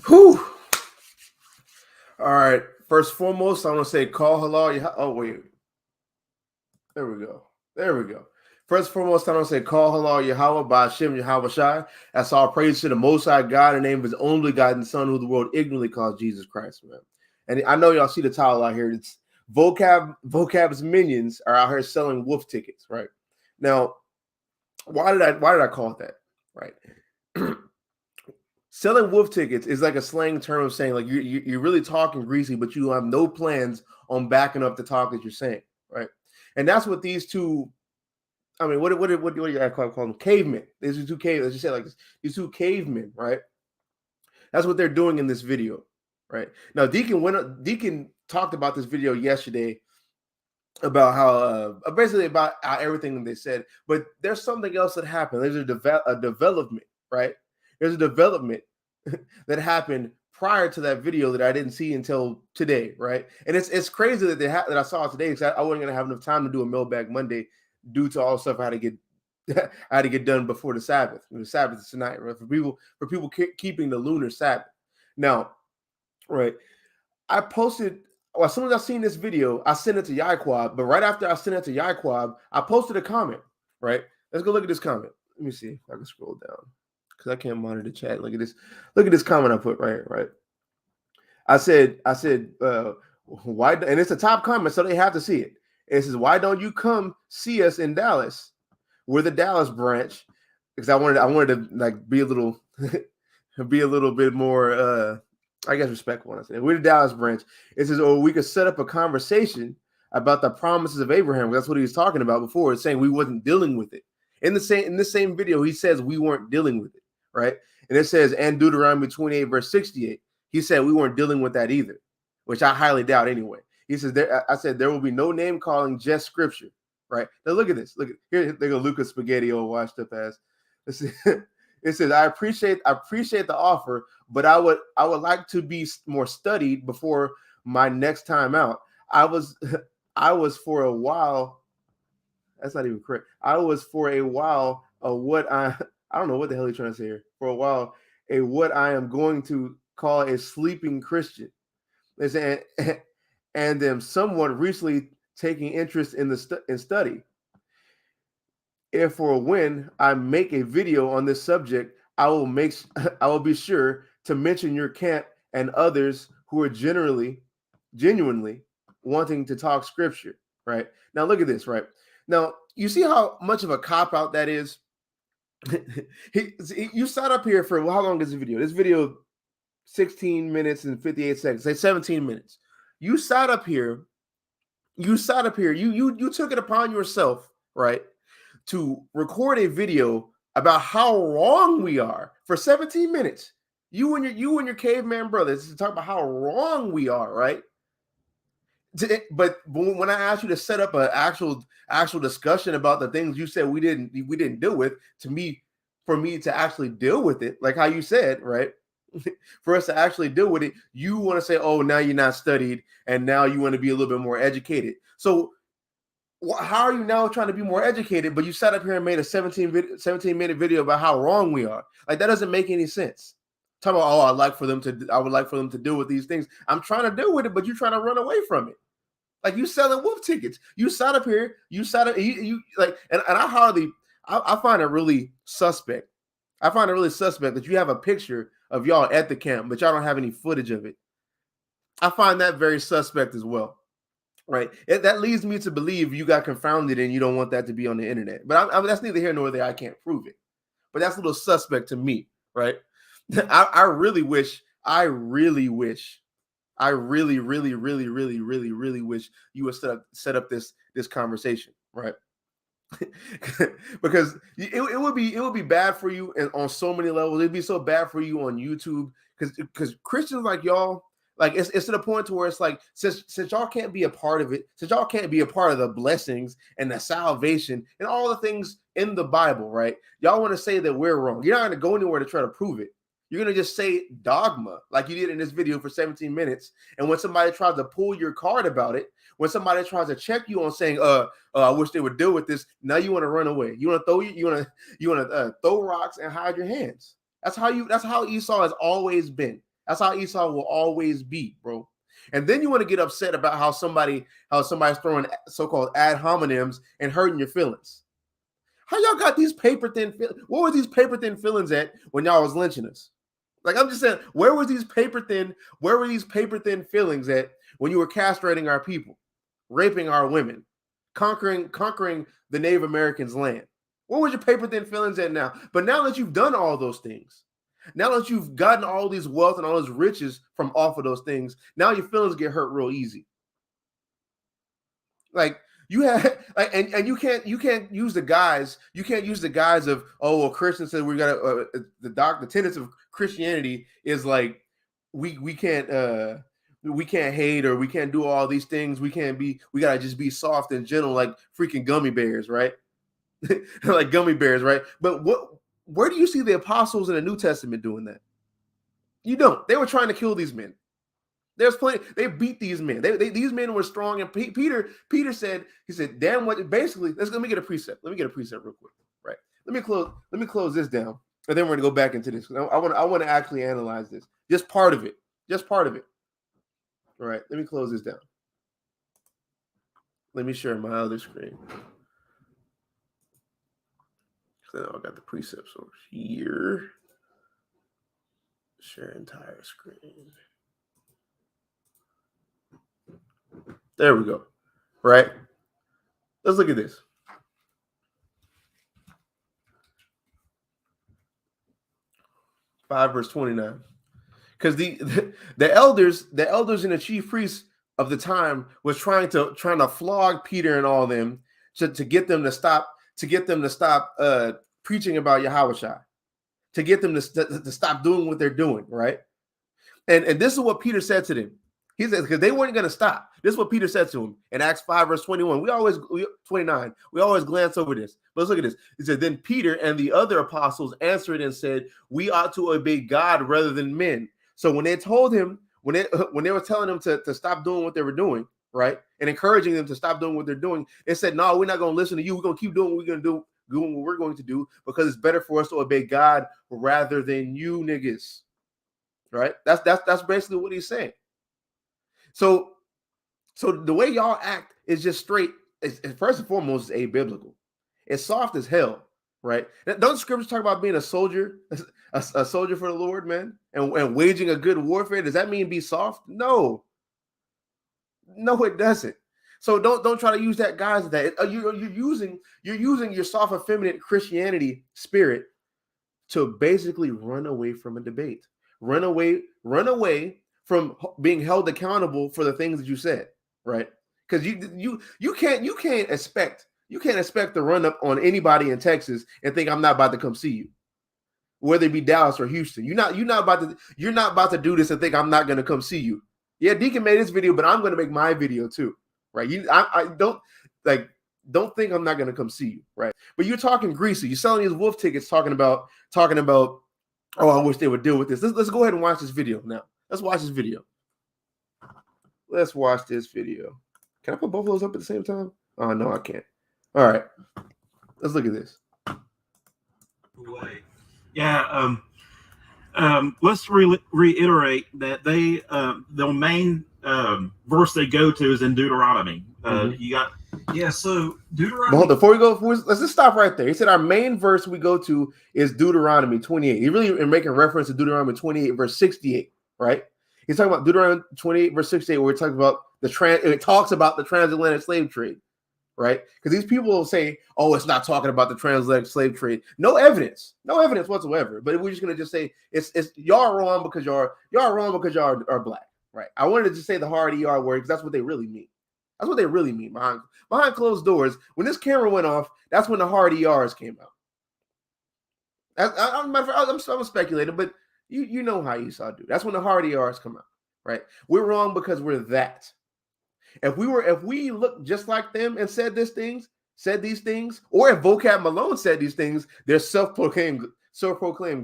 Whew. All right. First and foremost, I want to say call halal. Oh, wait. There we go. There we go. First and foremost, I want to say call halal Yahweh by Hashem Yahweh Shai. That's all praise to the Most High God in the name of His only begotten Son, who the world ignorantly calls Jesus Christ, man. And I know y'all see the title out here. It's Vocab'S minions are out here selling wolf tickets, right? Now, why did I call it that, right? Selling wolf tickets is like a slang term of saying like you're really talking greasy, but you have no plans on backing up the talk that you're saying, right? And that's what these two. I mean, what do you call them? Cavemen. These are two cavemen. Let's just say like this. These two cavemen, right? That's what they're doing in this video, right? Now, Deacon talked about this video yesterday about how basically about how everything that they said, but there's something else that happened. There's a development, right? There's a development that happened prior to that video that I didn't see until today, right? And it's crazy that that I saw it today because I wasn't gonna have enough time to do a Mailbag Monday due to all the stuff I had to get done before the Sabbath. The Sabbath is tonight, right? For people keeping the lunar Sabbath. Now, right? I posted. Well, as soon as I seen this video, I sent it to Yaquab. But right after I sent it to Yaquab, I posted a comment. Right? Let's go look at this comment. Let me see if I can scroll down because I can't monitor the chat. Look at this. Look at this comment I put right. I said, why? And it's a top comment, so they have to see it. It says, "Why don't you come see us in Dallas? We're the Dallas branch." Because I wanted to like be a little bit more I guess respectful when I say we're the Dallas branch. It says, "Oh, we could set up a conversation about the promises of Abraham." That's what he was talking about before. It's saying we wasn't dealing with it. In the same video, he says we weren't dealing with it, right? And it says, and Deuteronomy 28 verse 68, he said we weren't dealing with that either, which I highly doubt anyway. He says I said there will be no name calling, just scripture, right? Now look at this. Look at here. They go Lucas Spaghetti, old washed up ass. It says, I appreciate the offer, but I would like to be more studied before my next time out. I was for a while. That's not even correct. I was for a while what I don't know what the hell he's trying to say here. For a while, what I am going to call a sleeping Christian. And am somewhat recently taking interest in in study. If or when I make a video on this subject, I will be sure to mention your camp and others who are genuinely wanting to talk scripture, right? Now look at this, right? Now, you see how much of a cop-out that is? You sat up here for, well, how long is the video? This video 16 minutes and 58 seconds, say 17 minutes. You sat up here, you took it upon yourself, right, to record a video about how wrong we are for 17 minutes. You and your caveman brothers to talk about how wrong we are, right? But when I asked you to set up an actual discussion about the things you said we didn't deal with, for me to actually deal with it, like how you said, right? For us to actually deal with it, you want to say, oh, now you're not studied and now you want to be a little bit more educated. So how are you now trying to be more educated, but you sat up here and made a 17-minute video about how wrong we are? Like, that doesn't make any sense. Talk about, oh, I would like for them to deal with these things. I'm trying to deal with it, but you're trying to run away from it. Like, you selling wolf tickets. You sat up here, you like, and I find it really suspect. I find it really suspect that you have a picture of y'all at the camp, but y'all don't have any footage of it. I find that very suspect as well, right? That leads me to believe you got confounded and you don't want that to be on the internet. But that's neither here nor there. I can't prove it. But that's a little suspect to me, right? I really wish you would set up this conversation, right? Because it would be bad for you and on so many levels. It'd be so bad for you on YouTube because Christians like y'all, like it's to the point to where it's like since y'all can't be a part of it, since y'all can't be a part of the blessings and the salvation and all the things in the Bible, right? Y'all want to say that we're wrong. You're not going to go anywhere to try to prove it. You're going to just say dogma like you did in this video for 17 minutes. And when somebody tries to pull your card about it, when somebody tries to check you on saying, I wish they would deal with this, now you want to run away. You want to throw rocks and hide your hands. That's how Esau has always been. That's how Esau will always be, bro. And then you want to get upset about how somebody's throwing so-called ad hominems and hurting your feelings. How y'all got these paper thin feelings? What were these paper thin feelings at when y'all was lynching us? Like, I'm just saying, where were these paper thin feelings at when you were castrating our people, raping our women, conquering the Native Americans' land? What was your paper thin feelings at now? But now that you've done all those things, now that you've gotten all these wealth and all those riches from off of those things, now your feelings get hurt real easy. Like, you have, like, and you can't use the guise. You can't use the guise of, oh, well, Christians said we got the tenets of Christianity is like we can't hate, or we can't do all these things. We gotta just be soft and gentle like freaking gummy bears, right? Like gummy bears, right? But where do you see the apostles in the New Testament doing that? You don't. They were trying to kill these men. There's plenty. They beat these men. These men were strong. And Peter said, he said, damn what, basically, let me get a precept. Let me get a precept real quick. Right. Let me close this down. And then we're going to go back into this. I want to actually analyze this. Just part of it. All right. Let me close this down. Let me share my other screen. So I got the precepts over here. Share entire screen. There we go. Right? Let's look at this. Five verse 29. Because the elders and the chief priests of the time was trying to flog Peter and all them to get them to stop preaching about Yahushua, to get them to stop doing what they're doing, right? And this is what Peter said to them. He said, because they weren't going to stop. This is what Peter said to him in Acts 5, verse 21. We always glance over this. But let's look at this. He said, then Peter and the other apostles answered and said, we ought to obey God rather than men. So when they told him, when they were telling them to stop doing what they were doing, right, and encouraging them to stop doing what they're doing, they said, no, we're not going to listen to you. We're going to keep doing what we're going to do, doing what we're going to do, because it's better for us to obey God rather than you niggas. Right? That's basically what he's saying. So the way y'all act is just straight. It's, first and foremost, it's abiblical. It's soft as hell, right? Don't scriptures talk about being a soldier, a soldier for the Lord, man, and waging a good warfare? Does that mean be soft? No, it doesn't. So don't try to use that guise. That you're using your soft, effeminate Christianity spirit to basically run away from a debate, run away from being held accountable for the things that you said, right? Because you can't expect to run up on anybody in Texas and think I'm not about to come see you, whether it be Dallas or Houston. You're not about to do this and think I'm not going to come see you. Yeah, Deacon made this video, but I'm going to make my video too, right? I don't think I'm not going to come see you, right? But you're talking greasy. You're selling these wolf tickets, talking about. Oh, I wish they would deal with this. Let's go ahead and watch this video now. Let's watch this video. Can I put both of those up at the same time? Oh, no, I can't. All right. Let's look at this. Yeah. Let's reiterate that the main verse they go to is in Deuteronomy. So Deuteronomy. But hold on, before we go, let's just stop right there. He said our main verse we go to is Deuteronomy 28. He really is making reference to Deuteronomy 28, verse 68, right? He's talking about Deuteronomy 28, verse 68, where it talks about the transatlantic slave trade, right? Because these people will say, oh, it's not talking about the transatlantic slave trade. No evidence whatsoever. But we're just gonna just say it's y'all wrong because y'all are black, right? I wanted to just say the hard ER word because that's what they really mean. That's what they really mean behind closed doors. When this camera went off, that's when the hard ERs came out. I'm speculating, but you know how Esau do. That's when the hard ERs come out, right? We're wrong because we're that. If we looked just like them and said these things, or if Vocab Malone said these things, their self-proclaimed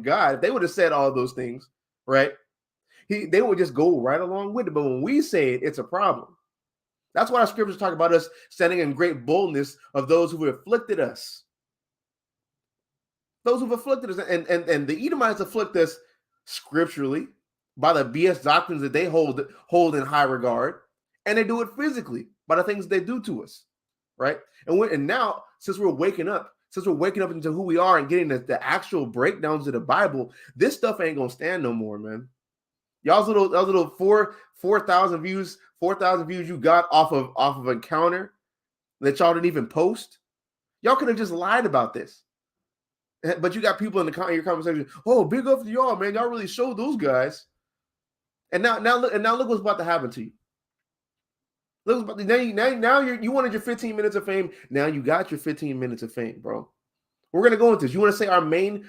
God, if they would have said all those things, right? They would just go right along with it. But when we say it, it's a problem. That's why our scriptures talk about us standing in great boldness of those who have afflicted us. Those who've afflicted us, and the Edomites afflict us scripturally. by the BS doctrines that they hold in high regard, and they do it physically by the things they do to us, right? And now, since we're waking up into who we are and getting the actual breakdowns of the Bible, this stuff ain't gonna stand no more, man. Y'all's little 4,000 views you got off of Encounter that y'all didn't even post. Y'all could have just lied about this. But you got people in your conversation, oh, big up to y'all, man. Y'all really showed those guys. And now look what's about to happen to you. Look what's about to, now you wanted your 15 minutes of fame. Now you got your 15 minutes of fame, bro. We're gonna go into this. You want to say our main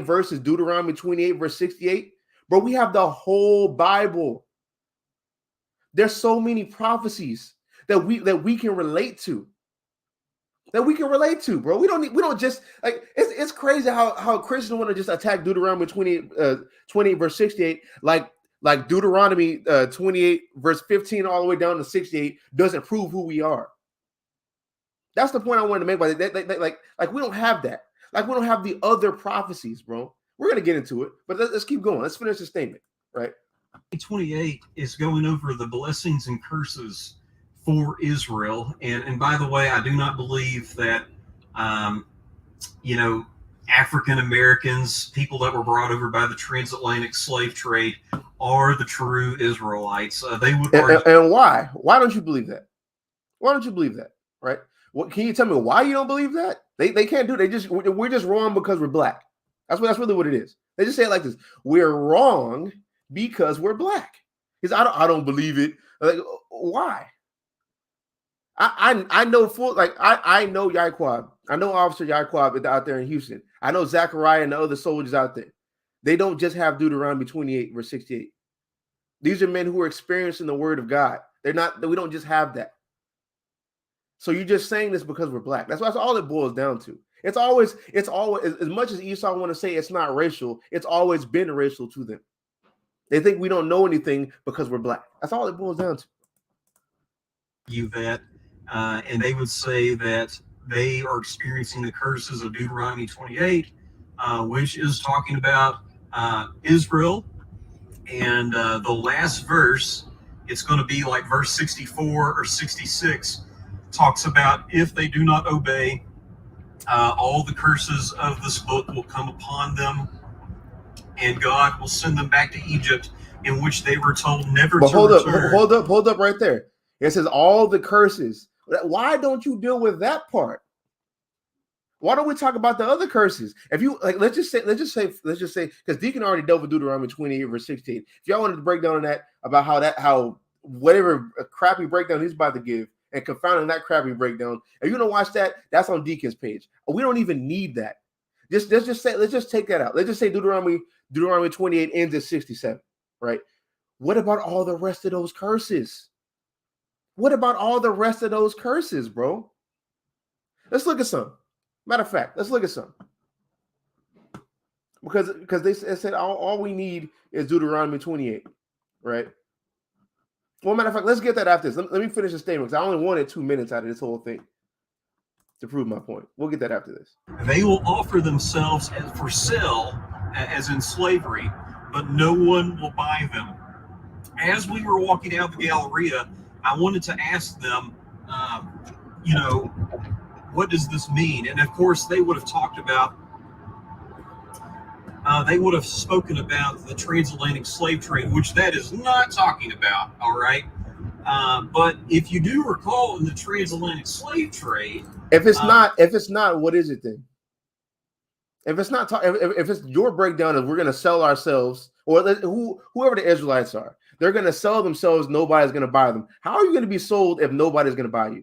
verse is Deuteronomy 28, verse 68? Bro, we have the whole Bible. There's so many prophecies that we can relate to. Bro. We don't just like it's crazy how Christians want to just attack Deuteronomy 28 verse 68 like Deuteronomy 28 verse 15 all the way down to 68 doesn't prove who we are. That's the point I wanted to make by that. Like we don't have that. Like we don't have the other prophecies, bro. We're gonna get into it, but let's keep going. Let's finish the statement, right? 28 is going over the blessings and curses for Israel, and by the way, I do not believe that African Americans, people that were brought over by the transatlantic slave trade, are the true Israelites. They would argue. And why? Why don't you believe that? Why don't you believe that? Right? What can you tell me why you don't believe that? They can't do it. We're just wrong because we're black. That's really what it is. They just say it like this: we're wrong because we're black. Because I don't believe it. Like, why? I know I know Yaquab. I know Officer Yaquab out there in Houston. I know SICARRI and the other soldiers out there. They don't just have Deuteronomy 28 verse 68. These are men who are experiencing the word of God. We don't just have that. So you're just saying this because we're black. That's all it boils down to. It's always as much as Esau want to say it's not racial, it's always been racial to them. They think we don't know anything because we're black. That's all it boils down to. And they would say that they are experiencing the curses of Deuteronomy 28, which is talking about Israel. And the last verse, it's going to be like verse 64 or 66, talks about if they do not obey, all the curses of this book will come upon them, and God will send them back to Egypt, in which they were told never to return. Hold up right there. It says all the curses. Why don't you deal with that part? Why don't we talk about the other curses? If you like, let's just say, because Deacon already dealt with Deuteronomy 28 verse 16. If y'all wanted to break down on that about how whatever crappy breakdown he's about to give and confounding that crappy breakdown, if you don't watch that, that's on Deacon's page. We don't even need that. Let's just take that out. Let's just say Deuteronomy 28 ends at 67, right? What about all the rest of those curses? What about all the rest of those curses, bro? Let's look at some. Matter of fact, let's look at some. Because they said all we need is Deuteronomy 28, right? Well, matter of fact, let's get that after this. Let me finish the statement because I only wanted 2 minutes out of this whole thing to prove my point. We'll get that after this. They will offer themselves for sale, as in slavery, but no one will buy them. As we were walking out the Galleria, I wanted to ask them, what does this mean? And of course, they would have talked about, they would have spoken about the transatlantic slave trade, which that is not talking about, all right? But if you do recall in the transatlantic slave trade, if it's not, what is it then? If it's not, if it's your breakdown of we're going to sell ourselves, or whoever the Israelites are, they're going to sell themselves. Nobody's going to buy them. How are you going to be sold if nobody's going to buy you?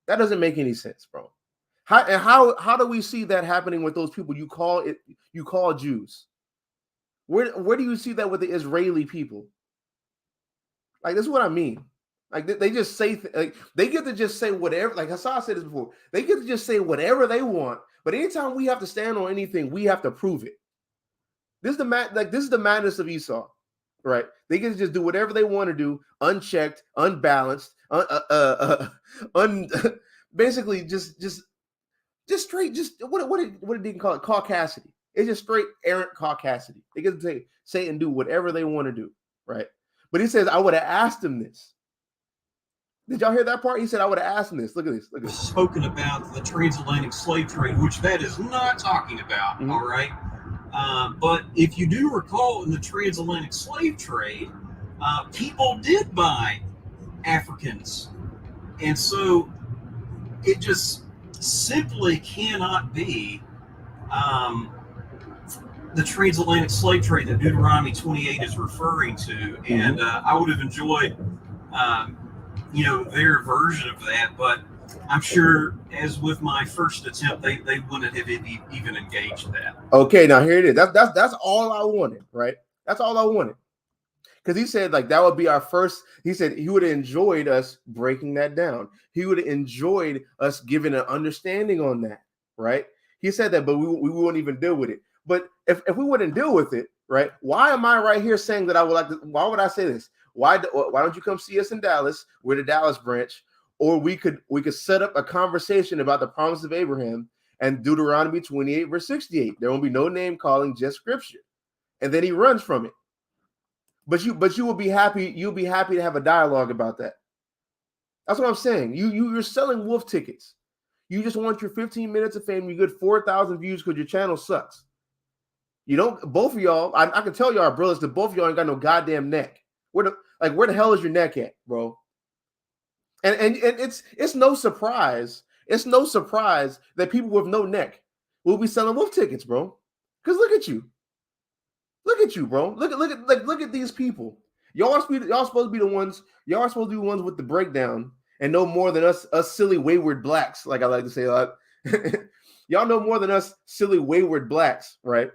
That doesn't make any sense, bro. How do we see that happening with those people you call Jews? Where do you see that with the Israeli people? Like, this is what I mean. Like, they just say they get to just say whatever. Like Hassan said this before, they get to just say whatever they want. But anytime we have to stand on anything, we have to prove it. This is the madness of Esau, right? They get to just do whatever they want to do, unchecked, unbalanced, basically just straight. Just what did Deacon call it? Caucasity. It's just straight errant caucasity. They get to say and do whatever they want to do, right? But he says, I would have asked him this. Did y'all hear that part? He said, I would have asked him this. Look at this. Look at this. Spoken about the transatlantic slave trade, which that is not talking about, all right? But if you do recall, in the transatlantic slave trade, people did buy Africans. And so it just simply cannot be the transatlantic slave trade that Deuteronomy 28 is referring to. And I would have enjoyed, their version of that, but I'm sure, as with my first attempt, they wouldn't have even engaged that. Okay, now here it is. That's all I wanted, right? That's all I wanted. Because he said, like, that would be our first. He said he would have enjoyed us breaking that down. He would have enjoyed us giving an understanding on that, right? He said that, but we wouldn't even deal with it. But if we wouldn't deal with it, right? Why am I right here saying that I would like to? Why would I say this? Why don't you come see us in Dallas? We're the Dallas branch, or we could set up a conversation about the promise of Abraham and Deuteronomy 28 verse 68. There won't be no name calling, just scripture, and then he runs from it. But you will be happy. You'll be happy to have a dialogue about that. That's what I'm saying. You're selling wolf tickets. You just want your 15 minutes of fame. You get 4,000 views because your channel sucks. You don't. Both of y'all. I can tell y'all, brothers, that both of y'all ain't got no goddamn neck. Where the hell is your neck at, bro? And it's no surprise. It's no surprise that people with no neck will be selling wolf tickets, bro. Because look at you. Look at you, bro. Look at these people. Y'all supposed to be the ones. Y'all are supposed to be the ones with the breakdown and know more than us silly wayward blacks. Like I like to say a lot. Y'all know more than us silly wayward blacks, right?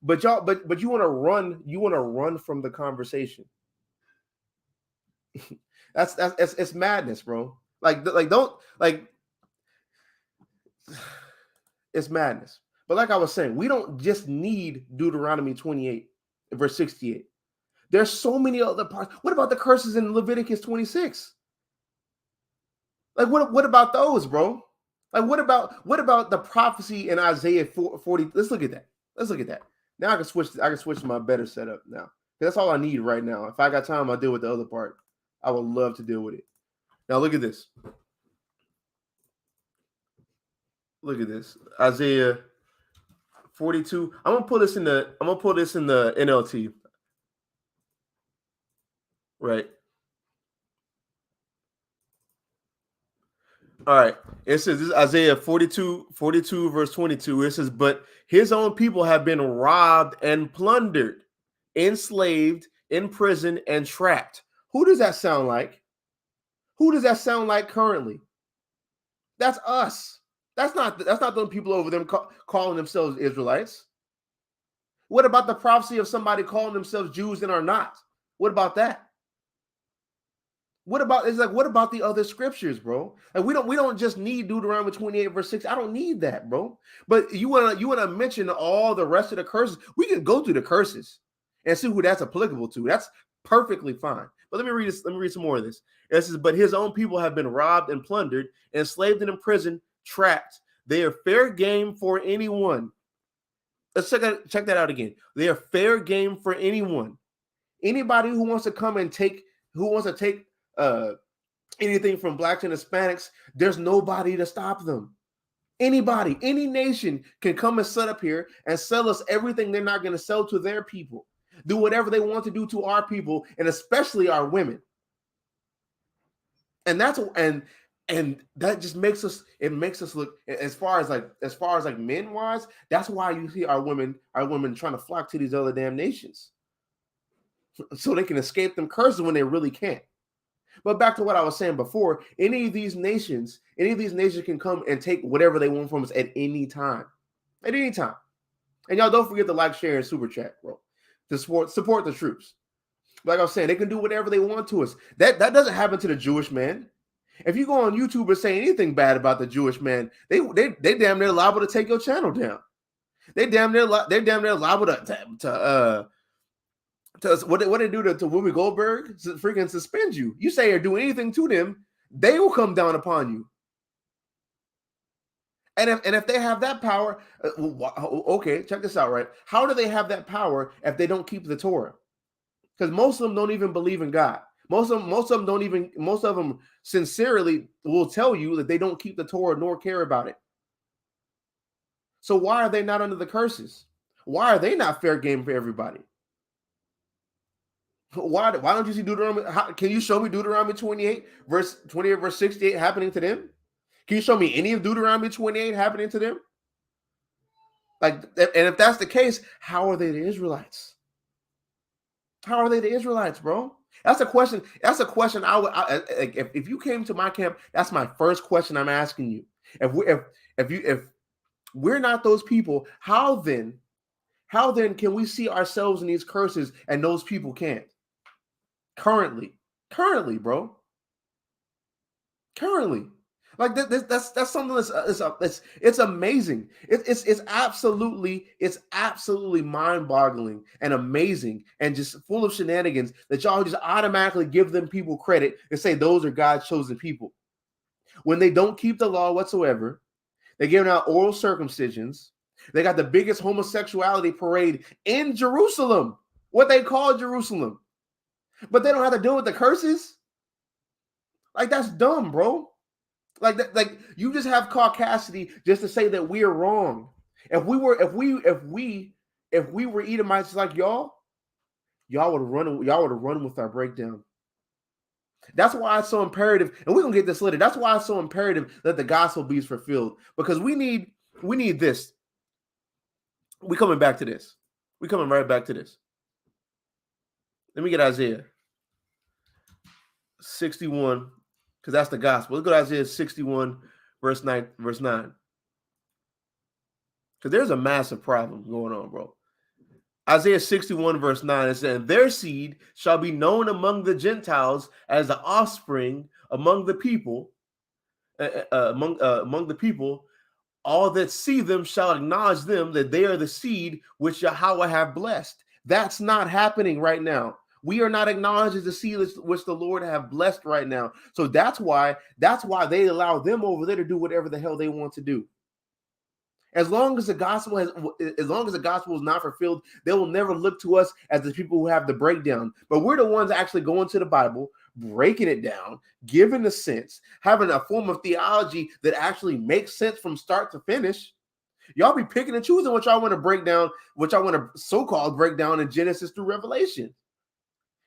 But y'all, but you want to run. You want to run from the conversation. It's madness, bro. It's madness. But like I was saying, we don't just need Deuteronomy 28 verse 68. There's so many other parts. What about the curses in Leviticus 26? Like what about those, bro? Like what about the prophecy in Isaiah 40? Let's look at that. Let's look at that. Now I can switch to my better setup now. That's all I need right now. If I got time, I'll deal with the other part. I would love to deal with it. Now look at this. Look at this. Isaiah 42. I'm gonna pull this in the NLT. Right. All right. It says, this is Isaiah 42 verse 22. It says, but his own people have been robbed and plundered, enslaved, imprisoned, and trapped. Who does that sound like? Who does that sound like currently? That's us. That's not those people over them calling themselves Israelites. What about the prophecy of somebody calling themselves Jews and are not? What about that? What about the other scriptures, bro? Like we don't just need Deuteronomy 28 verse 6. I don't need that, bro. But you wanna mention all the rest of the curses. We can go through the curses and see who that's applicable to. That's perfectly fine. But let me read this. Let me read some more of this. It says, but his own people have been robbed and plundered, enslaved and imprisoned, trapped. They are fair game for anyone. Let's check that out again. They are fair game for anyone. Anybody who wants to come and take anything from blacks and Hispanics, there's nobody to stop them. Anybody, any nation can come and set up here and sell us everything they're not going to sell to their people. Do whatever they want to do to our people, and especially our women. And that just makes us look, as far as men wise, that's why you see our women trying to flock to these other damn nations, so they can escape them curses when they really can't. But back to what I was saying before, any of these nations can come and take whatever they want from us at any time. At any time. And y'all don't forget to like, share, and super chat, bro. To support the troops. Like I was saying, they can do whatever they want to us. That doesn't happen to the Jewish man. If you go on YouTube and say anything bad about the Jewish man, they damn near liable to take your channel down. They damn near liable to what they do to Whoopi Goldberg, freaking suspend you. You say or do anything to them, they will come down upon you. And if they have that power, okay, check this out, right? How do they have that power if they don't keep the Torah? Because most of them don't even believe in God. Most of them sincerely will tell you that they don't keep the Torah nor care about it. So why are they not under the curses? Why are they not fair game for everybody? Why don't you see Deuteronomy? Can you show me Deuteronomy 28 verse 68 happening to them? Can you show me any of Deuteronomy 28 happening to them? Like, and if that's the case, how are they the Israelites? How are they the Israelites, bro? That's a question. That's a question if you came to my camp, that's my first question I'm asking you. If we're not those people, how then can we see ourselves in these curses and those people can't? Currently, bro. Currently. Like that's something it's amazing. It's absolutely mind-boggling and amazing and just full of shenanigans that y'all just automatically give them people credit and say those are God's chosen people. When they don't keep the law whatsoever, they're giving out oral circumcisions. They got the biggest homosexuality parade in Jerusalem, what they call Jerusalem. But they don't have to deal with the curses. Like, that's dumb, bro. Like that, like you just have caucasity just to say that we are wrong. If we were Edomites like y'all would have run with our breakdown. That's why it's so imperative, and we're gonna get this later. That's why it's so imperative that the gospel be fulfilled, because we need this. We coming back to this. We coming right back to this. Let me get Isaiah 61. Because that's the gospel. Let's go to Isaiah 61, verse 9. Because there's a massive problem going on, bro. Isaiah 61, verse 9, it says, their seed shall be known among the Gentiles as the offspring among the people. Among the people, all that see them shall acknowledge them that they are the seed which Yahweh have blessed. That's not happening right now. We are not acknowledging the seed which the Lord have blessed right now. So that's why they allow them over there to do whatever the hell they want to do. As long as the gospel is not fulfilled, they will never look to us as the people who have the breakdown. But we're the ones actually going to the Bible, breaking it down, giving the sense, having a form of theology that actually makes sense from start to finish. Y'all be picking and choosing what y'all want to break down, what y'all want to so-called break down in Genesis through Revelation.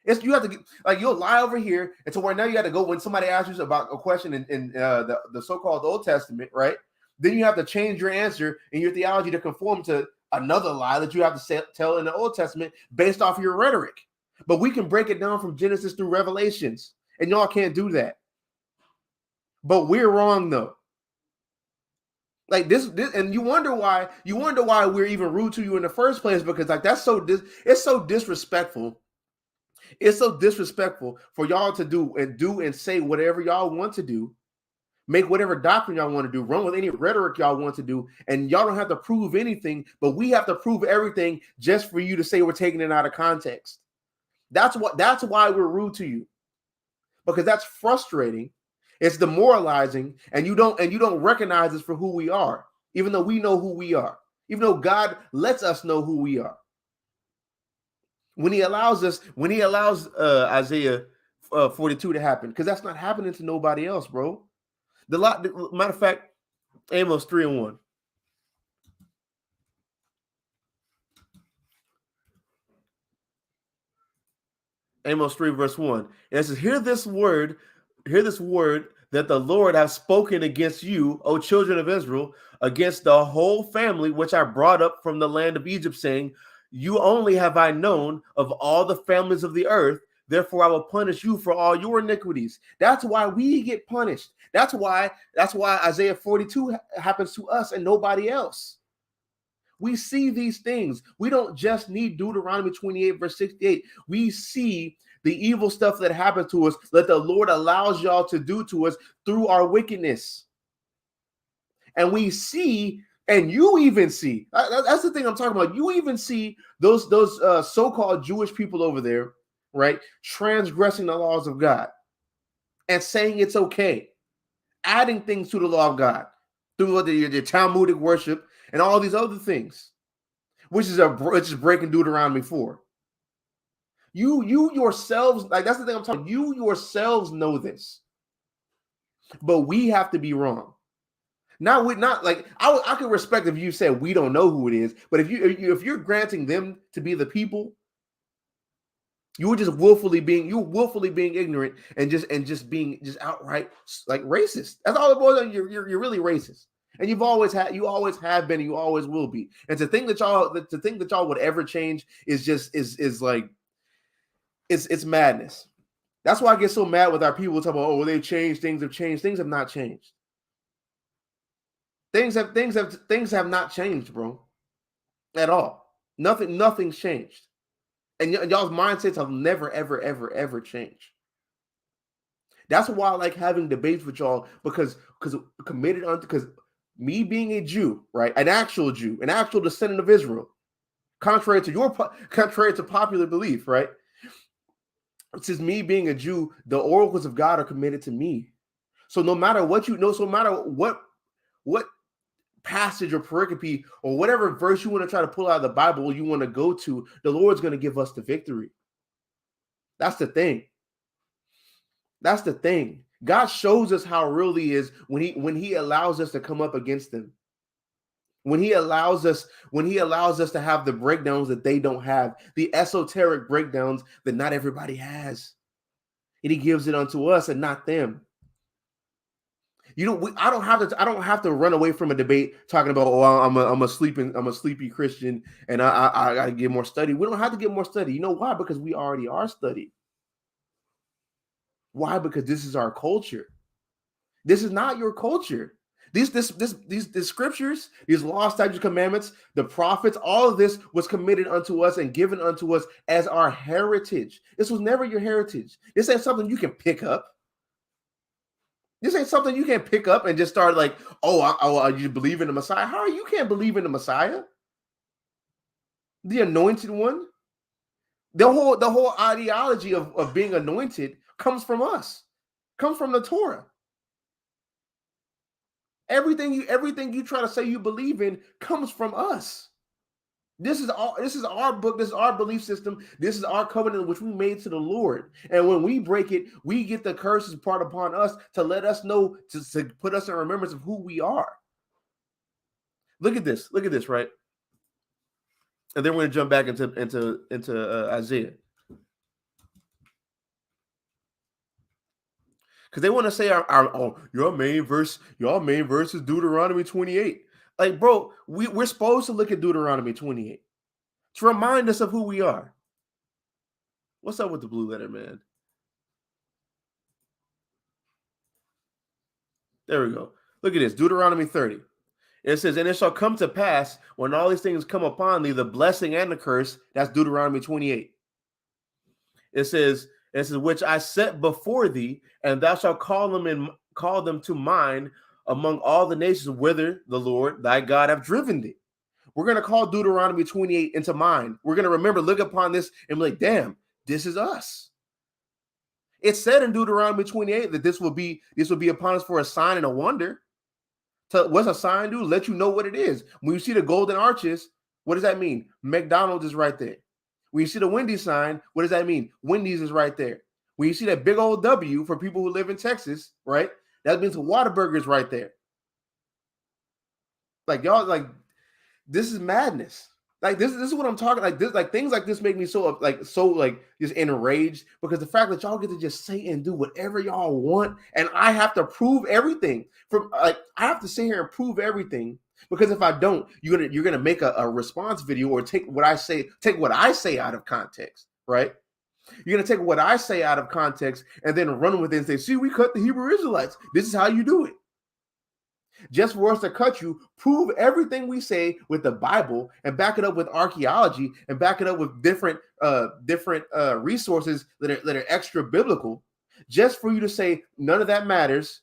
You have to you'll lie over here until where now you have to go when somebody asks you about a question in the so-called Old Testament, right? Then you have to change your answer in your theology to conform to another lie that you have to tell in the Old Testament based off your rhetoric. But we can break it down from Genesis through Revelations, and y'all can't do that. But we're wrong though. Like this, and you wonder why we're even rude to you in the first place, because like it's so disrespectful. It's so disrespectful for y'all to do and say whatever y'all want to do, make whatever doctrine y'all want to do, run with any rhetoric y'all want to do, and y'all don't have to prove anything, but we have to prove everything just for you to say we're taking it out of context. That's why we're rude to you, because that's frustrating. It's demoralizing, and you don't recognize us for who we are, even though we know who we are, even though God lets us know who we are. When he allows Isaiah 42 to happen, because that's not happening to nobody else, bro. Matter of fact, Amos 3:1. Amos 3 verse 1. And it says, hear this word that the Lord has spoken against you, O children of Israel, against the whole family which I brought up from the land of Egypt, saying, you only have I known of all the families of the earth. Therefore, I will punish you for all your iniquities. That's why we get punished. That's why Isaiah 42 happens to us and nobody else. We see these things. We don't just need Deuteronomy 28 verse 68. We see the evil stuff that happens to us that the Lord allows y'all to do to us through our wickedness. And we see. And you even see, that's the thing I'm talking about. You even see those so-called Jewish people over there, right, transgressing the laws of God and saying it's okay, adding things to the law of God through the Talmudic worship and all these other things, which is breaking Deuteronomy 4. You yourselves, like, that's the thing I'm talking about. You yourselves know this, but we have to be wrong. Not like I could respect if you said we don't know who it is, but if you're granting them to be the people, you're willfully being ignorant and just being outright like racist. That's all it boils down. You're really racist, and you always have been, and you always will be. And to think that y'all would ever change is like it's madness. That's why I get so mad with our people talking about, oh, they've changed, things have changed. Things have not changed. Things have not changed, bro, at all. Nothing's changed. And y'all's mindsets have never, ever, ever, ever changed. That's why I like having debates with y'all, because me being a Jew, right, an actual Jew, an actual descendant of Israel, contrary to popular belief, right? Since me being a Jew, the oracles of God are committed to me. So no matter what no matter what passage or pericope or whatever verse you want to try to pull out of the Bible you want to go to, the Lord's going to give us the victory. That's the thing. That's the thing. God shows us how real He is when He allows us to come up against Him. When He allows us to have the breakdowns that they don't have, the esoteric breakdowns that not everybody has, and He gives it unto us and not them. I don't have to run away from a debate talking about, oh, I'm a sleepy Christian and I got to get more study. We don't have to get more study. You know why? Because we already are studied. Why? Because this is our culture. This is not your culture. These scriptures, these laws, statutes, commandments, the prophets, all of this was committed unto us and given unto us as our heritage. This was never your heritage. This ain't something you can pick up. This ain't something you can pick up and just start like, you believe in the Messiah? How you can't believe in the Messiah? The anointed one? The whole ideology of being anointed comes from us, comes from the Torah. Everything you try to say you believe in comes from us. This is our book. This is our belief system. This is our covenant which we made to the Lord. And when we break it, we get the curses brought upon us to let us know, to put us in remembrance of who we are. Look at this, right? And then we're gonna jump back into Isaiah. Because they want to say your main verse is Deuteronomy 28. Like, bro, we're supposed to look at Deuteronomy 28 to remind us of who we are. What's up with the blue letter, man? There we go. Look at this, Deuteronomy 30. It says, and it shall come to pass when all these things come upon thee, the blessing and the curse. That's Deuteronomy 28. It says, which I set before thee, and thou shalt call them to mind among all the nations whither the Lord thy God hath driven thee. We're going to call Deuteronomy 28 into mind. We're going to remember, look upon this and be like, damn, this is us. It said in Deuteronomy 28 that this will be upon us for a sign and a wonder. So what's a sign do? Let you know what it is. When you see the golden arches, what does that mean? McDonald's is right there. When you see the Wendy's sign, what does that mean? Wendy's is right there. When you see that big old W for people who live in Texas, right? That means Whataburger's right there. Like, y'all, like, this is madness. Like, this is what I'm talking. Like, this, like, things like this make me so just enraged, because the fact that y'all get to just say and do whatever y'all want, and I have to prove everything. I have to sit here and prove everything. Because if I don't, you're gonna make a response video or take what I say out of context, right? You're gonna take what I say out of context and then run with it and say, "See, we cut the Hebrew Israelites. This is how you do it." Just for us to cut you, prove everything we say with the Bible and back it up with archaeology and back it up with different resources that are extra biblical, just for you to say none of that matters.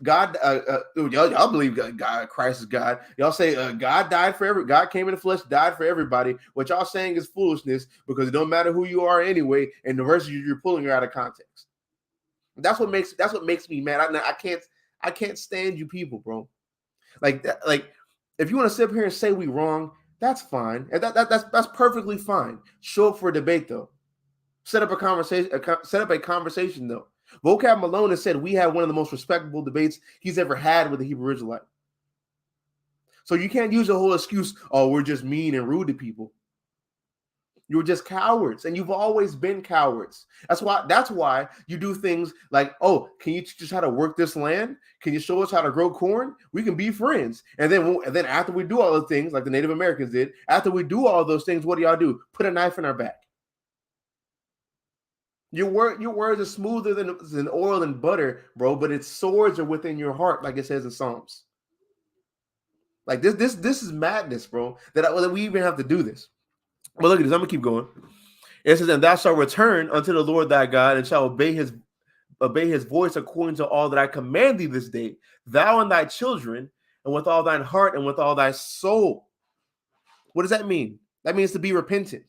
God, y'all believe God, Christ is God. Y'all say God died for God came in the flesh, died for everybody. What y'all saying is foolishness, because it don't matter who you are anyway, and the verses you're pulling are out of context. That's what makes me mad. I can't stand you people, bro. Like that, like if you want to sit up here and say we wrong, that's fine. And that's perfectly fine. Show up for a debate though. Set up a conversation. Set up a conversation though. Vocab Malone has said we have one of the most respectable debates he's ever had with a Hebrew Israelite. So you can't use the whole excuse, oh, we're just mean and rude to people. You're just cowards, and you've always been cowards. That's why you do things like, oh, can you teach us how to work this land? Can you show us how to grow corn? We can be friends. And then after we do all the things like the Native Americans did, after we do all those things, what do y'all do? Put a knife in our back. Your words are smoother than oil and butter, bro, but its swords are within your heart, like it says in Psalms. Like this is madness, bro, that we even have to do this. But look at this. I'm gonna keep going. It says, "And thou shalt return unto the Lord thy God, and shalt obey his voice according to all that I command thee this day, thou and thy children, and with all thine heart and with all thy soul." What does that mean? That means to be repentant,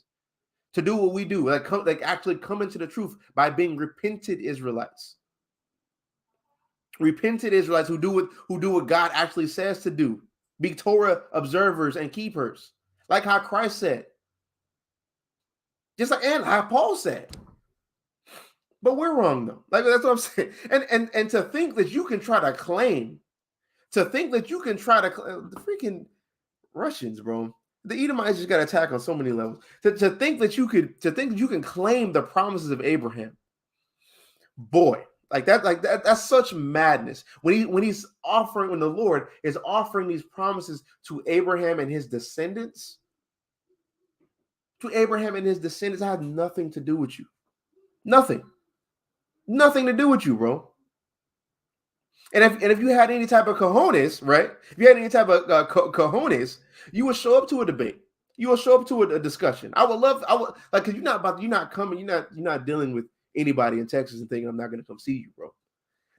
to do what we do, like actually come into the truth by being repentant Israelites. Repentant Israelites who do what God actually says to do. Be Torah observers and keepers, like how Christ said. Just like and how Paul said. But we're wrong though. Like that's what I'm saying. And to think that you can try to claim, the freaking Russians, bro. The Edomites just got attacked on so many levels. To think that you can claim the promises of Abraham, boy, that's such madness. When the Lord is offering these promises to Abraham and his descendants. To Abraham and his descendants, I have nothing to do with you. Nothing to do with you, bro. And if you had any type of cojones, right? If you had any type of cojones, you would show up to a debate. You will show up to a discussion. I would like, because you're not dealing with anybody in Texas and thinking I'm not going to come see you, bro.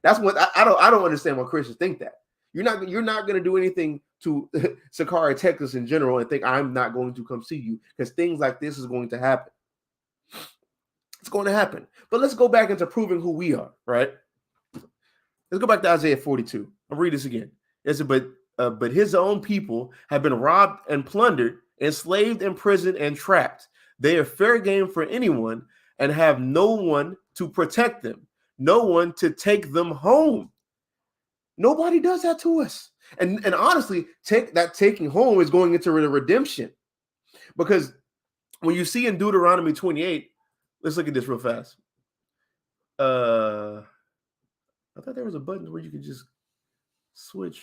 That's what I don't understand why Christians think that. You're not going to do anything to SICARRI, Texas in general and think I'm not going to come see you, because things like this is going to happen. It's going to happen. But let's go back into proving who we are, right? Let's go back to Isaiah 42. I'll read this again. It says, but his own people have been robbed and plundered, enslaved, imprisoned, and trapped. They are fair game for anyone and have no one to protect them, no one to take them home. Nobody does that to us. And honestly, taking home is going into the redemption. Because when you see in Deuteronomy 28, let's look at this real fast. I thought there was a button where you could just switch.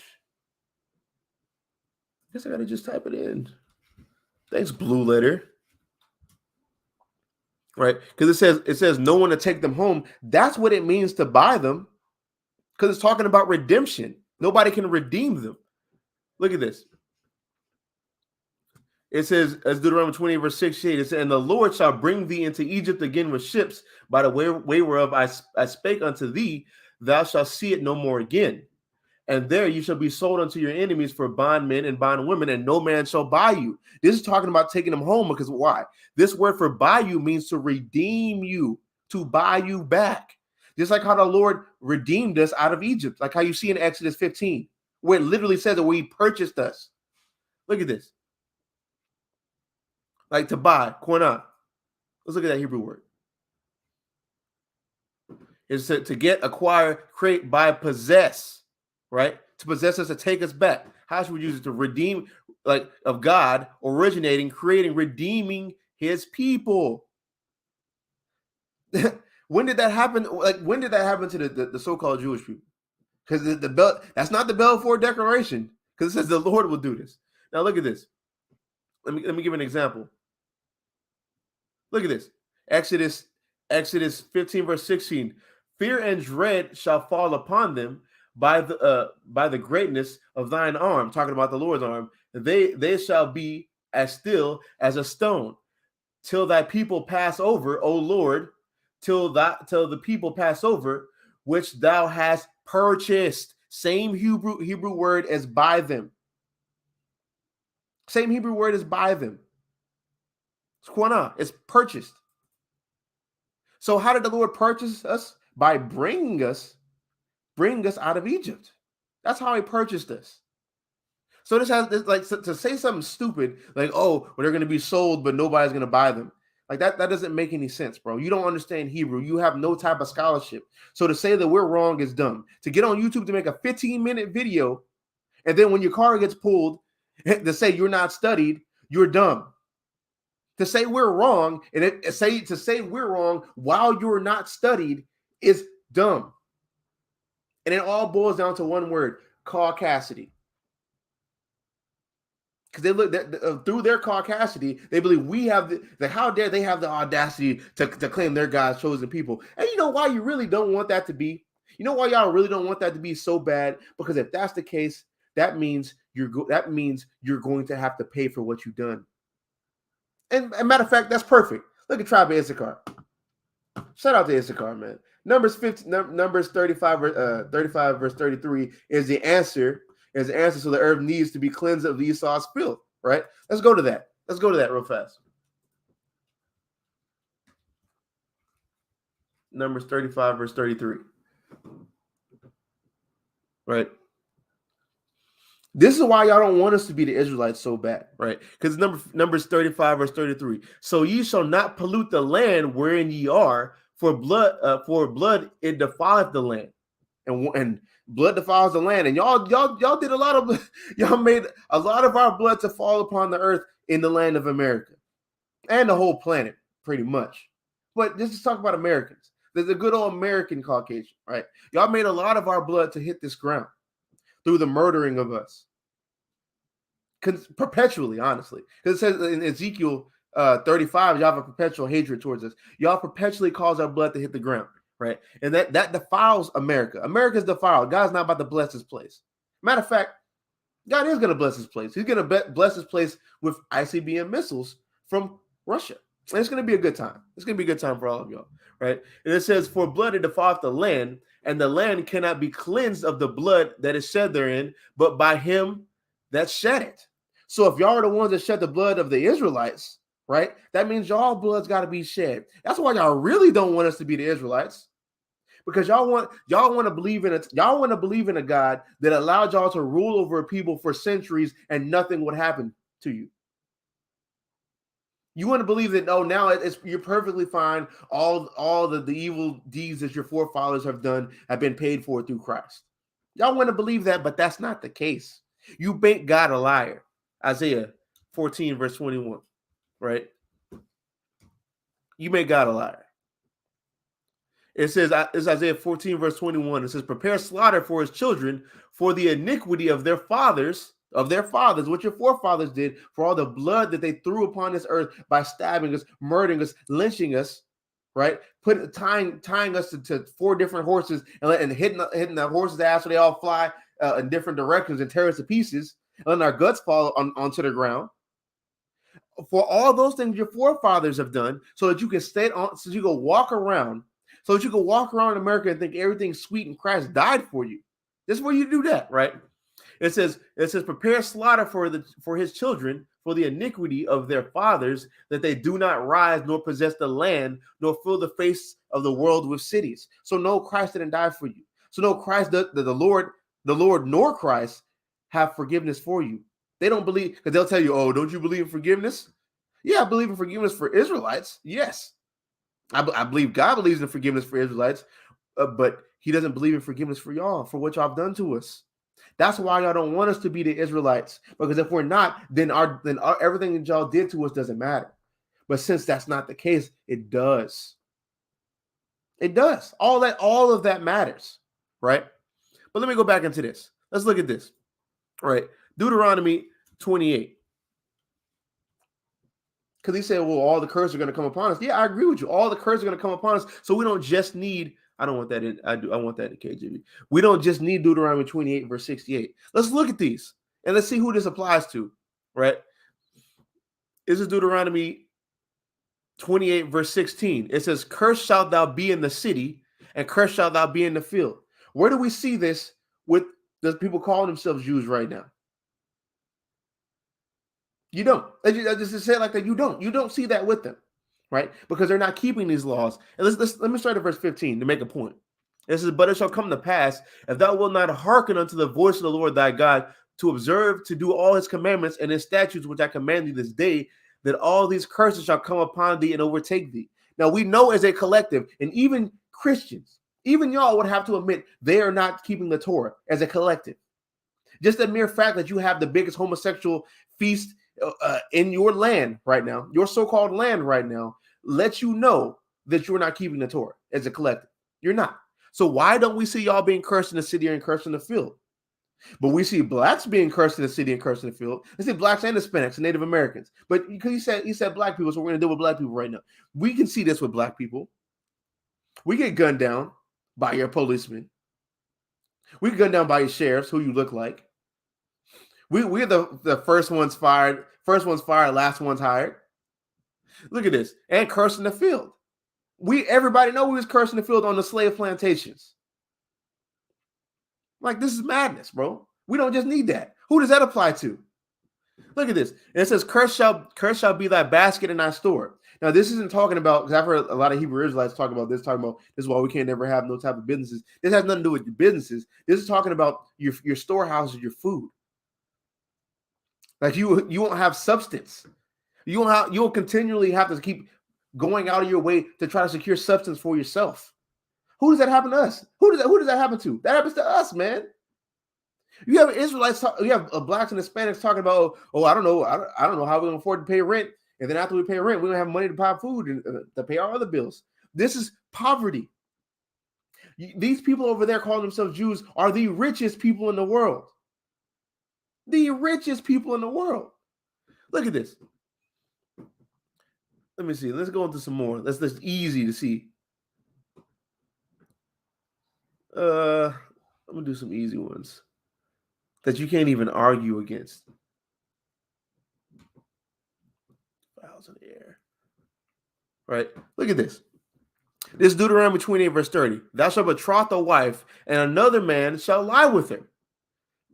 I guess I gotta just type it in. Thanks, Blue Letter. Right? Because it says no one to take them home. That's what it means to buy them. Because it's talking about redemption. Nobody can redeem them. Look at this. It says, as Deuteronomy 20, verse 68, it says, "And the Lord shall bring thee into Egypt again with ships, by the way whereof I spake unto thee, thou shalt see it no more again. And there you shall be sold unto your enemies for bondmen and bondwomen, and no man shall buy you." This is talking about taking them home, because why? This word for buy you means to redeem you, to buy you back. Just like how the Lord redeemed us out of Egypt, like how you see in Exodus 15, where it literally says that he purchased us. Look at this. Like to buy, kwana. Let's look at that Hebrew word. It's to get, acquire, create, buy, possess, right? To possess us, to take us back. How should we use it? To redeem, like of God, originating, creating, redeeming his people. When did that happen? Like, when did that happen to the so-called Jewish people? Because that's not the Balfour Declaration, because it says the Lord will do this. Now look at this. Let me give an example. Look at this. Exodus 15, verse 16. "Fear and dread shall fall upon them by the greatness of thine arm," talking about the Lord's arm. "They shall be as still as a stone, till thy people pass over, O Lord, till the people pass over, which thou hast purchased." Same Hebrew word as buy them. Same Hebrew word as buy them. It's kwana. It's purchased. So how did the Lord purchase us? By bringing us out of Egypt. That's how he purchased us. So this has this, like to say something stupid like, oh, well, they're going to be sold, but nobody's going to buy them. Like that doesn't make any sense, bro. You don't understand Hebrew. You have no type of scholarship. So to say that we're wrong is dumb. To get on YouTube to make a 15-minute video, and then when your car gets pulled, to say you're not studied, you're dumb. To say we're wrong and to say we're wrong while you're not studied is dumb. And it all boils down to one word: caucasity. Because they look through their caucasity, they believe we have how dare they have the audacity to claim they're God's chosen people. And you know why you really don't want that to be? You know why y'all really don't want that to be so bad? Because if that's the case, that means you're going to have to pay for what you've done. And matter of fact, that's perfect. Look at tribe of Issachar. Shout out to Issachar, man. Numbers 35 verse 33 is the answer. So the earth needs to be cleansed of Esau's filth, right? Let's go to that. Let's go to that real fast. Numbers 35 verse 33. Right? This is why y'all don't want us to be the Israelites so bad, right? Because Numbers 35 verse 33. So ye shall not pollute the land wherein ye are, for blood it defileth the land, and blood defiles the land. And y'all did y'all made a lot of our blood to fall upon the earth in the land of America and the whole planet, pretty much. But this is talk about Americans. There's a good old American Caucasian, right? Y'all made a lot of our blood to hit this ground through the murdering of us. Perpetually, honestly. Because it says in Ezekiel 35, y'all have a perpetual hatred towards us. Y'all perpetually cause our blood to hit the ground, right? And that defiles America. America's defiled. God's not about to bless this place. Matter of fact, God is going to bless this place. He's going to bless this place with ICBM missiles from Russia. And it's going to be a good time. It's going to be a good time for all of y'all, right? And it says, for blood it defileth the land, and the land cannot be cleansed of the blood that is shed therein, but by him that shed it. So if y'all are the ones that shed the blood of the Israelites, right, that means y'all blood's got to be shed. That's why y'all really don't want us to be the Israelites, because y'all want to believe in it. Y'all want to believe in a God that allowed y'all to rule over a people for centuries and nothing would happen to you. You want to believe that, oh, now you're perfectly fine. All the evil deeds that your forefathers have done have been paid for through Christ. Y'all want to believe that, but that's not the case. You make God a liar. Isaiah 14 verse 21, right? You make God a liar. It says, it's Isaiah 14 verse 21. It says, prepare slaughter for his children for the iniquity of their fathers, what your forefathers did, for all the blood that they threw upon this earth by stabbing us, murdering us, lynching us, right? Tying us to 4 different horses and hitting the horses' ass so they all fly in different directions and tear us to pieces, and letting our guts fall onto the ground. For all those things your forefathers have done, so that you can so you can walk around in America and think everything's sweet and Christ died for you. This is where you do that, right? It says, prepare slaughter for his children for the iniquity of their fathers, that they do not rise nor possess the land, nor fill the face of the world with cities. So no, Christ didn't die for you. So no, Christ, the Lord nor Christ have forgiveness for you. They don't believe, because they'll tell you, oh, don't you believe in forgiveness? Yeah, I believe in forgiveness for Israelites. Yes. I believe God believes in forgiveness for Israelites, but he doesn't believe in forgiveness for y'all, for what y'all have done to us. That's why y'all don't want us to be the Israelites, because if we're not, then everything that y'all did to us doesn't matter. But since that's not the case, it does. It does. All of that matters, right? But let me go back into this. Let's look at this, right? Deuteronomy 28. Because he said, well, all the curses are going to come upon us. Yeah, I agree with you. All the curses are going to come upon us. So we don't just need, I don't want that in, I want that in KJV. We don't just need Deuteronomy 28 verse 68. Let's look at these and let's see who this applies to, right? This is Deuteronomy 28 verse 16. It says, cursed shalt thou be in the city, and cursed shalt thou be in the field. Where do we see this with the people calling themselves Jews right now? You don't. I just say it like that. You don't see that with them, right? Because they're not keeping these laws. And let me start at verse 15 to make a point. It says, but it shall come to pass, if thou wilt not hearken unto the voice of the Lord thy God to observe, to do all his commandments and his statutes, which I command thee this day, that all these curses shall come upon thee and overtake thee. Now we know as a collective, and even Christians, even y'all would have to admit they are not keeping the Torah as a collective. Just the mere fact that you have the biggest homosexual feast in your land right now, your so-called land right now, lets you know that you're not keeping the Torah as a collective. You're not. So why don't we see y'all being cursed in the city and cursed in the field? But we see blacks being cursed in the city and cursed in the field. I see blacks and Hispanics and Native Americans. But because he said black people, so we're going to deal with black people right now. We can see this with black people. We get gunned down by your policemen. We get gunned down by your sheriffs, who you look like. We're the first ones fired, last ones hired. Look at this. And cursed in the field. Everybody know we was cursed in the field on the slave plantations. Like, this is madness, bro. We don't just need that. Who does that apply to? Look at this. It says, curse shall be thy basket and thy store. Now, this isn't talking about, because I've heard a lot of Hebrew Israelites talking about this is why we can't never have no type of businesses. This has nothing to do with your businesses. This is talking about your storehouses, your food. Like, you won't have substance. You'll continually have to keep going out of your way to try to secure substance for yourself. Who does that happen to us? Who does that happen to? That happens to us, man. You have Israelites, you have blacks and Hispanics talking about, I don't know how we're going to afford to pay rent. And then after we pay rent, we don't have money to buy food and to pay our other bills. This is poverty. These people over there calling themselves Jews are the richest people in the world. The richest people in the world. Look at this. Let me see. Let's go into some more. That's easy to see. I'm gonna do some easy ones that you can't even argue against. Fouls in the air. Right? Look at this. This Deuteronomy 28, verse 30. Thou shalt betroth a wife, and another man shall lie with her.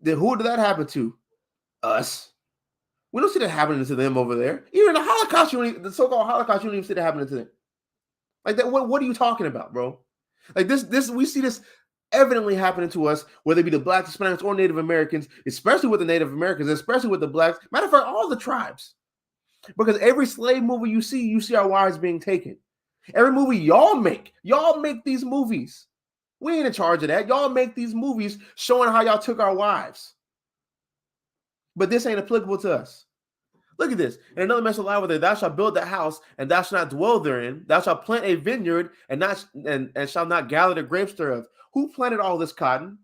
Then who did that happen to? Us. We don't see that happening to them over there. Even the Holocaust, the so-called Holocaust, you don't even see that happening to them. Like that. What are you talking about, bro? Like this, we see this evidently happening to us, whether it be the blacks, Hispanics, or Native Americans, especially with the Native Americans, especially with the blacks. Matter of fact, all the tribes. Because every slave movie you see our wives being taken. Every movie y'all make these movies. We ain't in charge of that. Y'all make these movies showing how y'all took our wives. But this ain't applicable to us. Look at this. And another man shall lie with her, thou shalt build the house, and thou shalt not dwell therein. Thou shalt plant a vineyard, and shalt not gather the grapes thereof. Who planted all this cotton?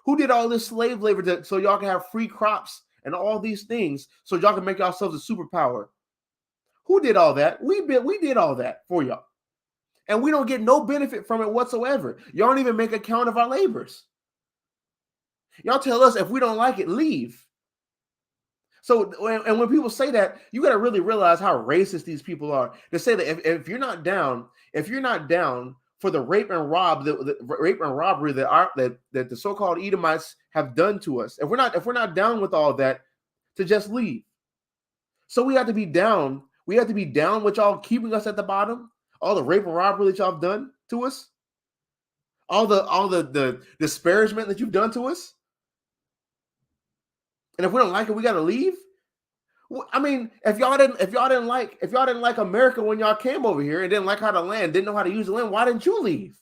Who did all this slave labor so y'all can have free crops and all these things so y'all can make yourselves a superpower? Who did all that? We did all that for y'all. And we don't get no benefit from it whatsoever. Y'all don't even make account of our labors. Y'all tell us if we don't like it, leave. So, and when people say that, you got to really realize how racist these people are. To say that if you're not down for the rape and robbery that the so-called Edomites have done to us, if we're not down with all that, to just leave. So we have to be down. We have to be down with y'all keeping us at the bottom. All the rape and robbery that y'all have done to us. All the disparagement that you've done to us. And if we don't like it, we got to leave. I mean, if y'all didn't like America when y'all came over here and didn't like how the land, didn't know how to use the land, why didn't you leave?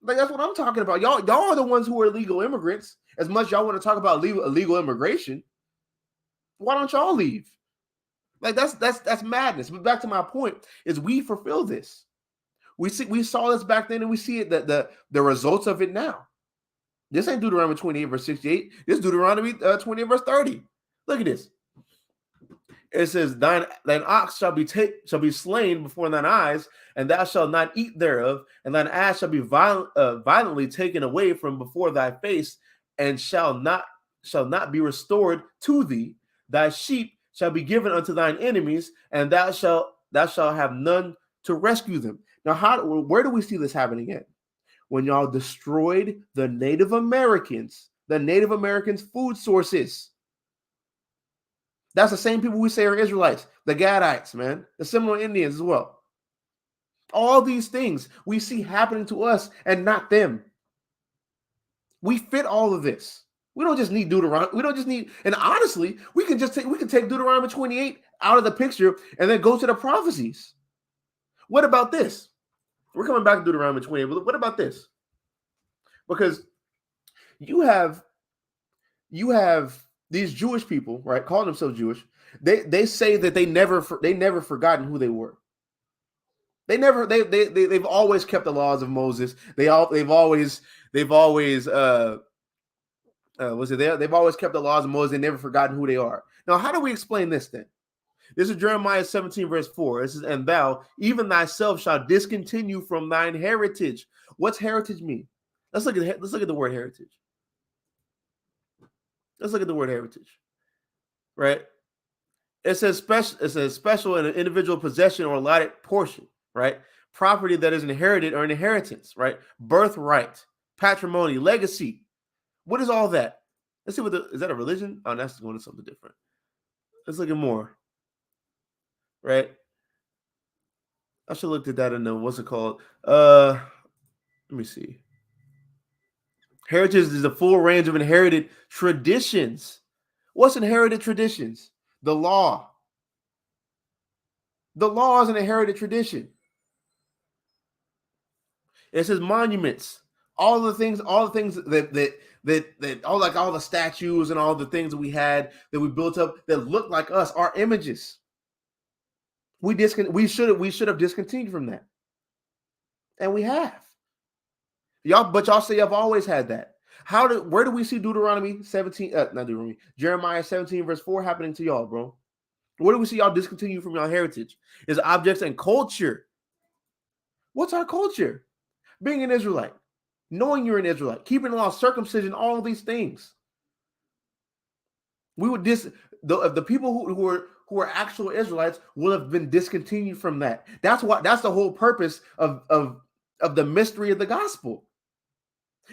Like, that's what I'm talking about. Y'all are the ones who are illegal immigrants. As much y'all want to talk about illegal immigration, why don't y'all leave? Like, that's madness. But back to my point is we fulfill this. We saw this back then, and we see it the results of it now. This ain't Deuteronomy 28, verse 68. This is Deuteronomy 28, verse 30. Look at this. It says, thine ox shall be slain before thine eyes, and thou shalt not eat thereof, and thine ass shall be violently taken away from before thy face, and shall not be restored to thee. Thy sheep shall be given unto thine enemies, and thou shalt have none to rescue them. Now, where do we see this happening at? When y'all destroyed the Native Americans' food sources. That's the same people we say are Israelites, the Gadites, man, the Seminole Indians as well. All these things we see happening to us and not them. We fit all of this. We don't just need Deuteronomy. We don't just need, and honestly, we can take Deuteronomy 28 out of the picture and then go to the prophecies. What about this? We're coming back to Deuteronomy 28, but what about this? Because you have these Jewish people, right, calling themselves Jewish. They say that they never forgotten who they were. They've always kept the laws of Moses. They've always kept the laws of Moses. They never forgotten who they are. Now, how do we explain this then? This is Jeremiah 17, verse 4. It says, "And thou, even thyself, shall discontinue from thine heritage." What's heritage mean? Let's look at the word heritage. Let's look at the word heritage. Right? It says special and an individual possession or allotted portion, right? Property that is inherited or an inheritance, right? Birthright, patrimony, legacy. What is all that? Let's see is that a religion? Oh, that's going to something different. Let's look at more. Right? I should look at that in the what's it called? Let me see. Heritage is the full range of inherited traditions. What's inherited traditions? The law. The law is an inherited tradition. It says monuments. All the things that all the statues and all the things that we had that we built up that look like us are images. We should have discontinued from that. And we have. Y'all say I've always had that. Where do we see Jeremiah 17, verse 4 happening to y'all, bro? Where do we see y'all discontinue from your heritage? Is objects and culture. What's our culture? Being an Israelite, knowing you're an Israelite, keeping the law, circumcision, all of these things. We would the people who are actual Israelites will have been discontinued from that. That's the whole purpose of the mystery of the gospel.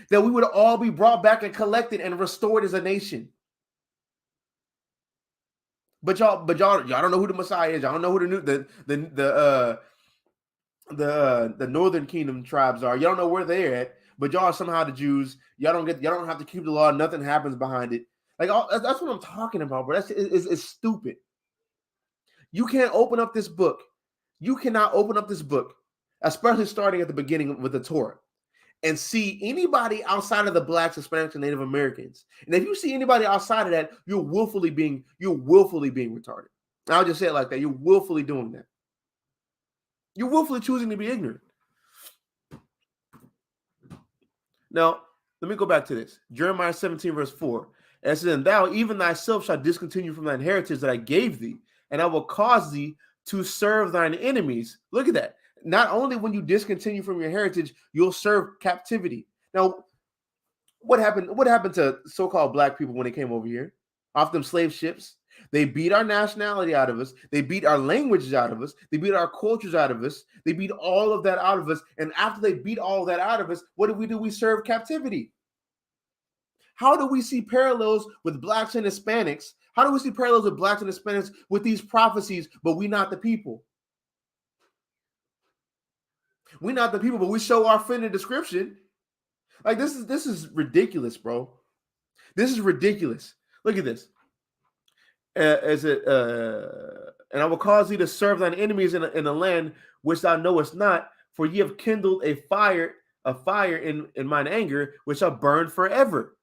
That we would all be brought back and collected and restored as a nation. But y'all don't know who the Messiah is. Y'all don't know who the northern kingdom tribes are. Y'all don't know where they're at. But y'all are somehow the Jews. Y'all don't have to keep the law. Nothing happens behind it. Like that's what I'm talking about, bro. It's stupid. You can't open up this book. You cannot open up this book, especially starting at the beginning with the Torah, and see anybody outside of the Blacks, Hispanics, and Native Americans. And if you see anybody outside of that, you're willfully being retarded. I'll just say it like that. You're willfully doing that. You're willfully choosing to be ignorant. Now, let me go back to this. Jeremiah 17, verse 4. It says, "And thou, even thyself, shalt discontinue from thine heritage that I gave thee, and I will cause thee to serve thine enemies." Look at that. Not only when you discontinue from your heritage, you'll serve captivity. Now, what happened to so-called black people when they came over here? Off them slave ships. They beat our nationality out of us. They beat our languages out of us. They beat our cultures out of us. They beat all of that out of us. And after they beat all of that out of us, what do? We serve captivity. How do we see parallels with blacks and Hispanics? How do we see parallels with blacks and Hispanics with these prophecies, but we not the people? We're not the people, but we show our friend in the description. Like this is ridiculous, bro. This is ridiculous. Look at this. And I will cause thee to serve thine enemies in a land which thou knowest not, for ye have kindled a fire in mine anger, which shall burn forever.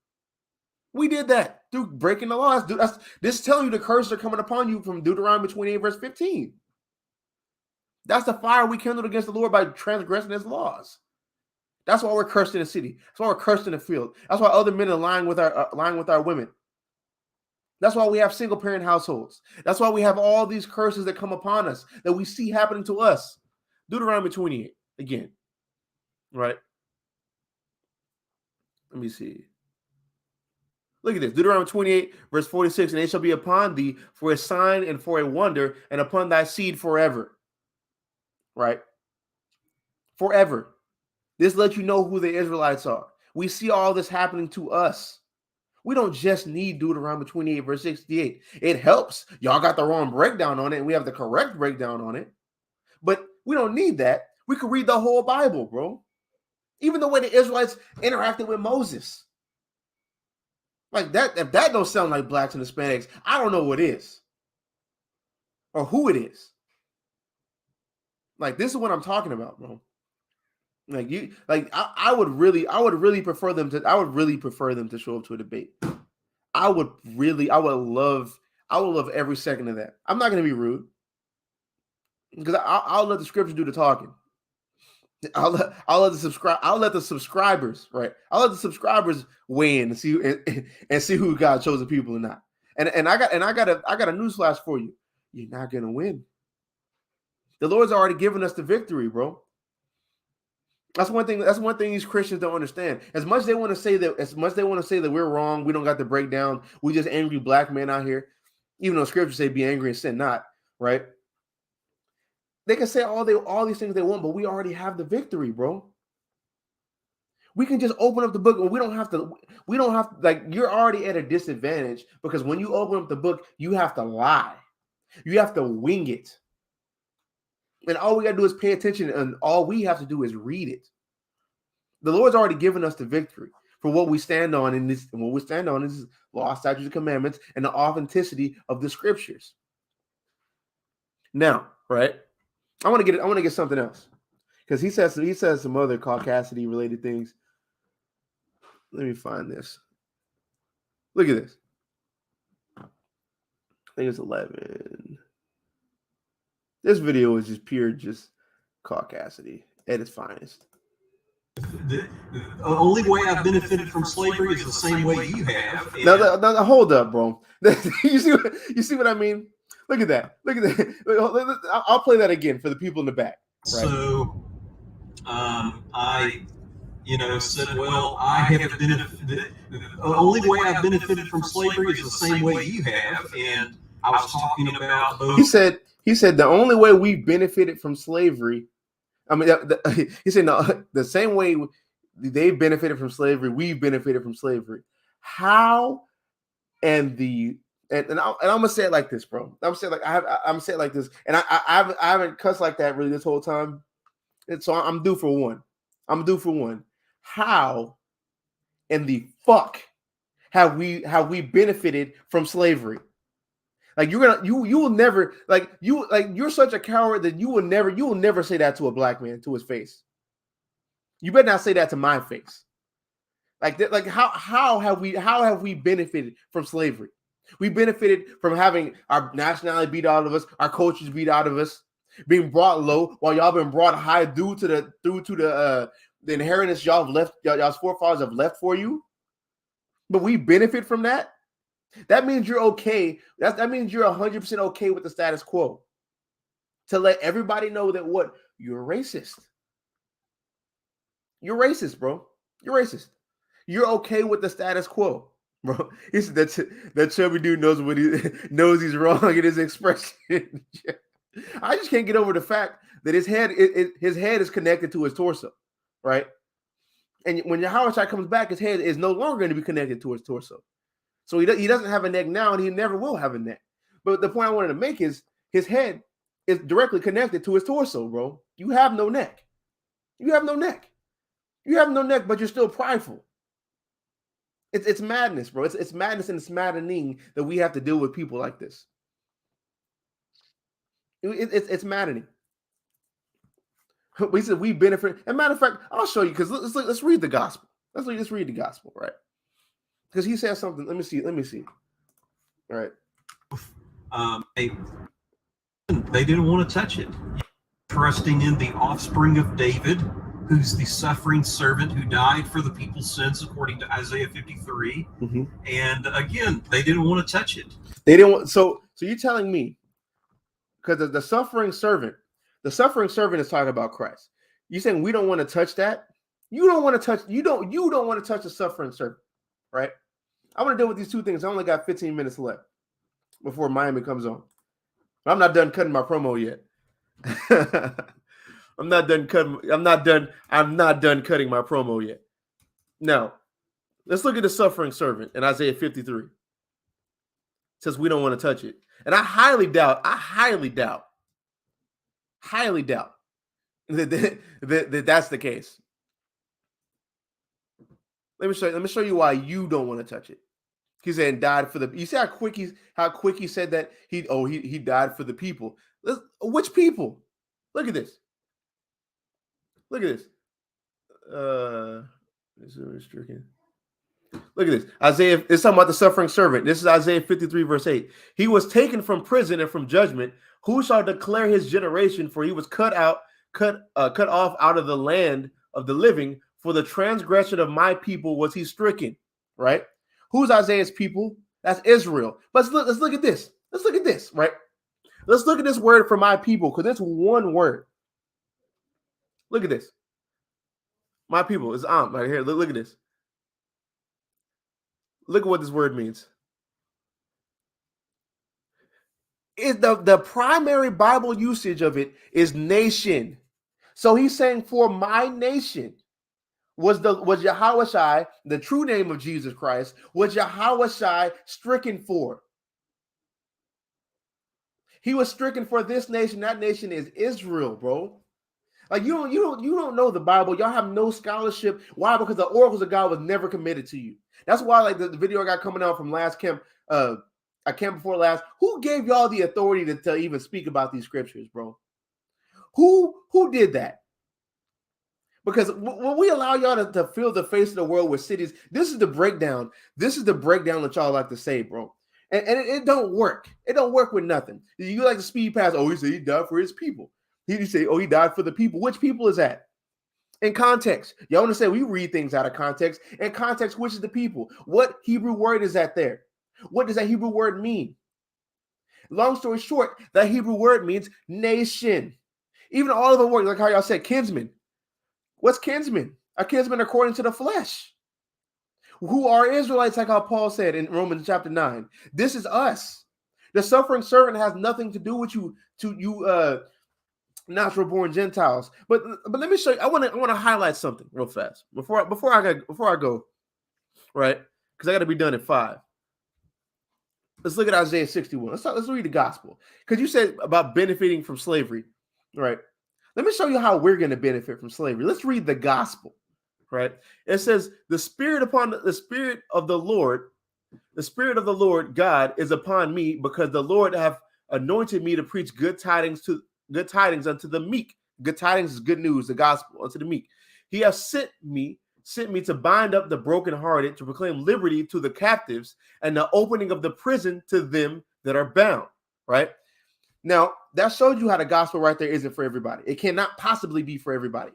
We did that through breaking the laws. This telling you the curses are coming upon you from Deuteronomy 28, verse 15. That's the fire we kindled against the Lord by transgressing his laws. That's why we're cursed in the city. That's why we're cursed in the field. That's why other men are lying with our women. That's why we have single parent households. That's why we have all these curses that come upon us that we see happening to us. Deuteronomy 28 again, right? Let me see. Look at this. Deuteronomy 28, verse 46, "And it shall be upon thee for a sign and for a wonder, and upon thy seed forever." Right? Forever. This lets you know who the Israelites are. We see all this happening to us. We don't just need Deuteronomy 28, verse 68. It helps. Y'all got the wrong breakdown on it, and we have the correct breakdown on it. But we don't need that. We could read the whole Bible, bro. Even the way the Israelites interacted with Moses. Like that, if that don't sound like blacks and Hispanics, I don't know what is. Or who it is. Like, this is what I'm talking about, bro. Like I would really prefer them to show up to a debate. I would love every second of that. I'm not gonna be rude because I'll let the scriptures do the talking. I'll let the subscribers, right? I'll let the subscribers weigh in and see who God chose the people or not. And I got a newsflash for you. You're not gonna win. The Lord's already given us the victory, bro. That's one thing these Christians don't understand. As much as they want to say that we're wrong, we don't got the breakdown, we just angry black men out here, even though scriptures say be angry and sin not, right? They can say all these things they want, but we already have the victory, bro. We can just open up the book and we don't have to, like, you're already at a disadvantage because when you open up the book, you have to lie. You have to wing it. And all we got to do is pay attention, and all we have to do is read it. The Lord's already given us the victory for what we stand on in this, and what we stand on is law, statutes, and commandments, and the authenticity of the scriptures. Now, right? I want to get something else because he says some other caucasity related things. Let me find this. Look at this. I think it's 11. This video is just pure caucasity at its finest. The only way I've benefited from slavery is the same way you have. Now, hold up, bro. You see what I mean? Look at that. Look at that. I'll play that again for the people in the back. Right? So, I said, well, I have benefited. The only way I've benefited from slavery is the same way you have, and I was talking about both. He said the only way we benefited from slavery, he said no, the same way they benefited from slavery, we benefited from slavery. How? And I'm gonna say it like this, bro. I'm gonna say it like this, and I haven't cussed like that really this whole time, and so I'm due for one. How in the fuck have we benefited from slavery? Like you will never, you're such a coward that you will never say that to a black man to his face. You better not say that to my face. How have we benefited from slavery? We benefited from having our nationality beat out of us, our cultures beat out of us, being brought low while y'all been brought high due to the inheritance y'all's forefathers have left for you. But we benefit from that. That means you're okay. That means you're 100% okay with the status quo. To let everybody know that what? You're racist. You're racist, bro. You're racist. You're okay with the status quo, bro. He said that chubby dude knows he's wrong in his expression. I just can't get over the fact that his head is connected to his torso, right? And when Yahushua comes back, his head is no longer going to be connected to his torso. So he doesn't have a neck now, and he never will have a neck. But the point I wanted to make is his head is directly connected to his torso, bro. You have no neck. You have no neck. You have no neck, but you're still prideful. It's madness, bro. It's madness, and it's maddening that we have to deal with people like this. It's maddening. We said we benefit. And matter of fact, I'll show you because let's read the gospel. Let's read the gospel, right? Because he says something. Let me see. All right. They didn't want to touch it. Trusting in the offspring of David, who's the suffering servant who died for the people's sins, according to Isaiah 53. Mm-hmm. And again, they didn't want to touch it. They didn't want. So you're telling me, because the suffering servant is talking about Christ. You're saying we don't want to touch that? You don't want to touch. You don't want to touch the suffering servant. Right? I want to deal with these two things. I only got 15 minutes left before Miami comes on. I'm not done cutting my promo yet. I'm not done cutting my promo yet. Now, let's look at the suffering servant in Isaiah 53. It says we don't want to touch it. And I highly doubt that that's the case. Let me show you why you don't want to touch it. He said, and died for the. You see how quick he said that he died for the people. Which people? Look at this. Look at this. This is restricting. Look at this. Isaiah, it's talking about the suffering servant. This is Isaiah 53, verse 8. He was taken from prison and from judgment. Who shall declare his generation? For he was cut off out of the land of the living. For the transgression of my people was he stricken. Right? Who's Isaiah's people? That's Israel. But let's look at this. Let's look at this, right? Let's look at this word for my people, because it's one word. Look at this. My people is right here. Look at this. Look at what this word means. The primary Bible usage of it is nation. So he's saying, for my nation was Yahushai, the true name of Jesus Christ, was Yahushai stricken for. He was stricken for this nation. That nation is Israel, bro. Like you don't know the Bible. Y'all have no scholarship. Why? Because the oracles of God was never committed to you. That's why, like the video I got coming out from last camp, a camp before last. Who gave y'all the authority to even speak about these scriptures, bro? Who did that? Because when we allow y'all to fill the face of the world with cities, this is the breakdown. This is the breakdown that y'all like to say, bro. And it don't work. It don't work with nothing. You like to speed past. Oh, he said he died for his people. He say, oh, he died for the people. Which people is that? In context. Y'all want to say we read things out of context. In context, which is the people? What Hebrew word is that there? What does that Hebrew word mean? Long story short, that Hebrew word means nation. Even all of the words, like how y'all said kinsman. What's kinsman? A kinsman according to the flesh. Who are Israelites, like how Paul said in Romans chapter 9. This is us. The suffering servant has nothing to do with you natural born Gentiles. But let me show you. I want to highlight something real fast before I go, right? Because I got to be done at 5. Let's look at Isaiah 61. Let's read the gospel. Because you said about benefiting from slavery, right? Let me show you how we're going to benefit from slavery. Let's read the gospel, right? It says, the spirit of the Lord God is upon me, because the Lord have anointed me to preach good tidings unto the meek. Good tidings is good news, the gospel unto the meek. He has sent me to bind up the brokenhearted, to proclaim liberty to the captives, and the opening of the prison to them that are bound. Right now, that showed you how the gospel right there isn't for everybody. It cannot possibly be for everybody,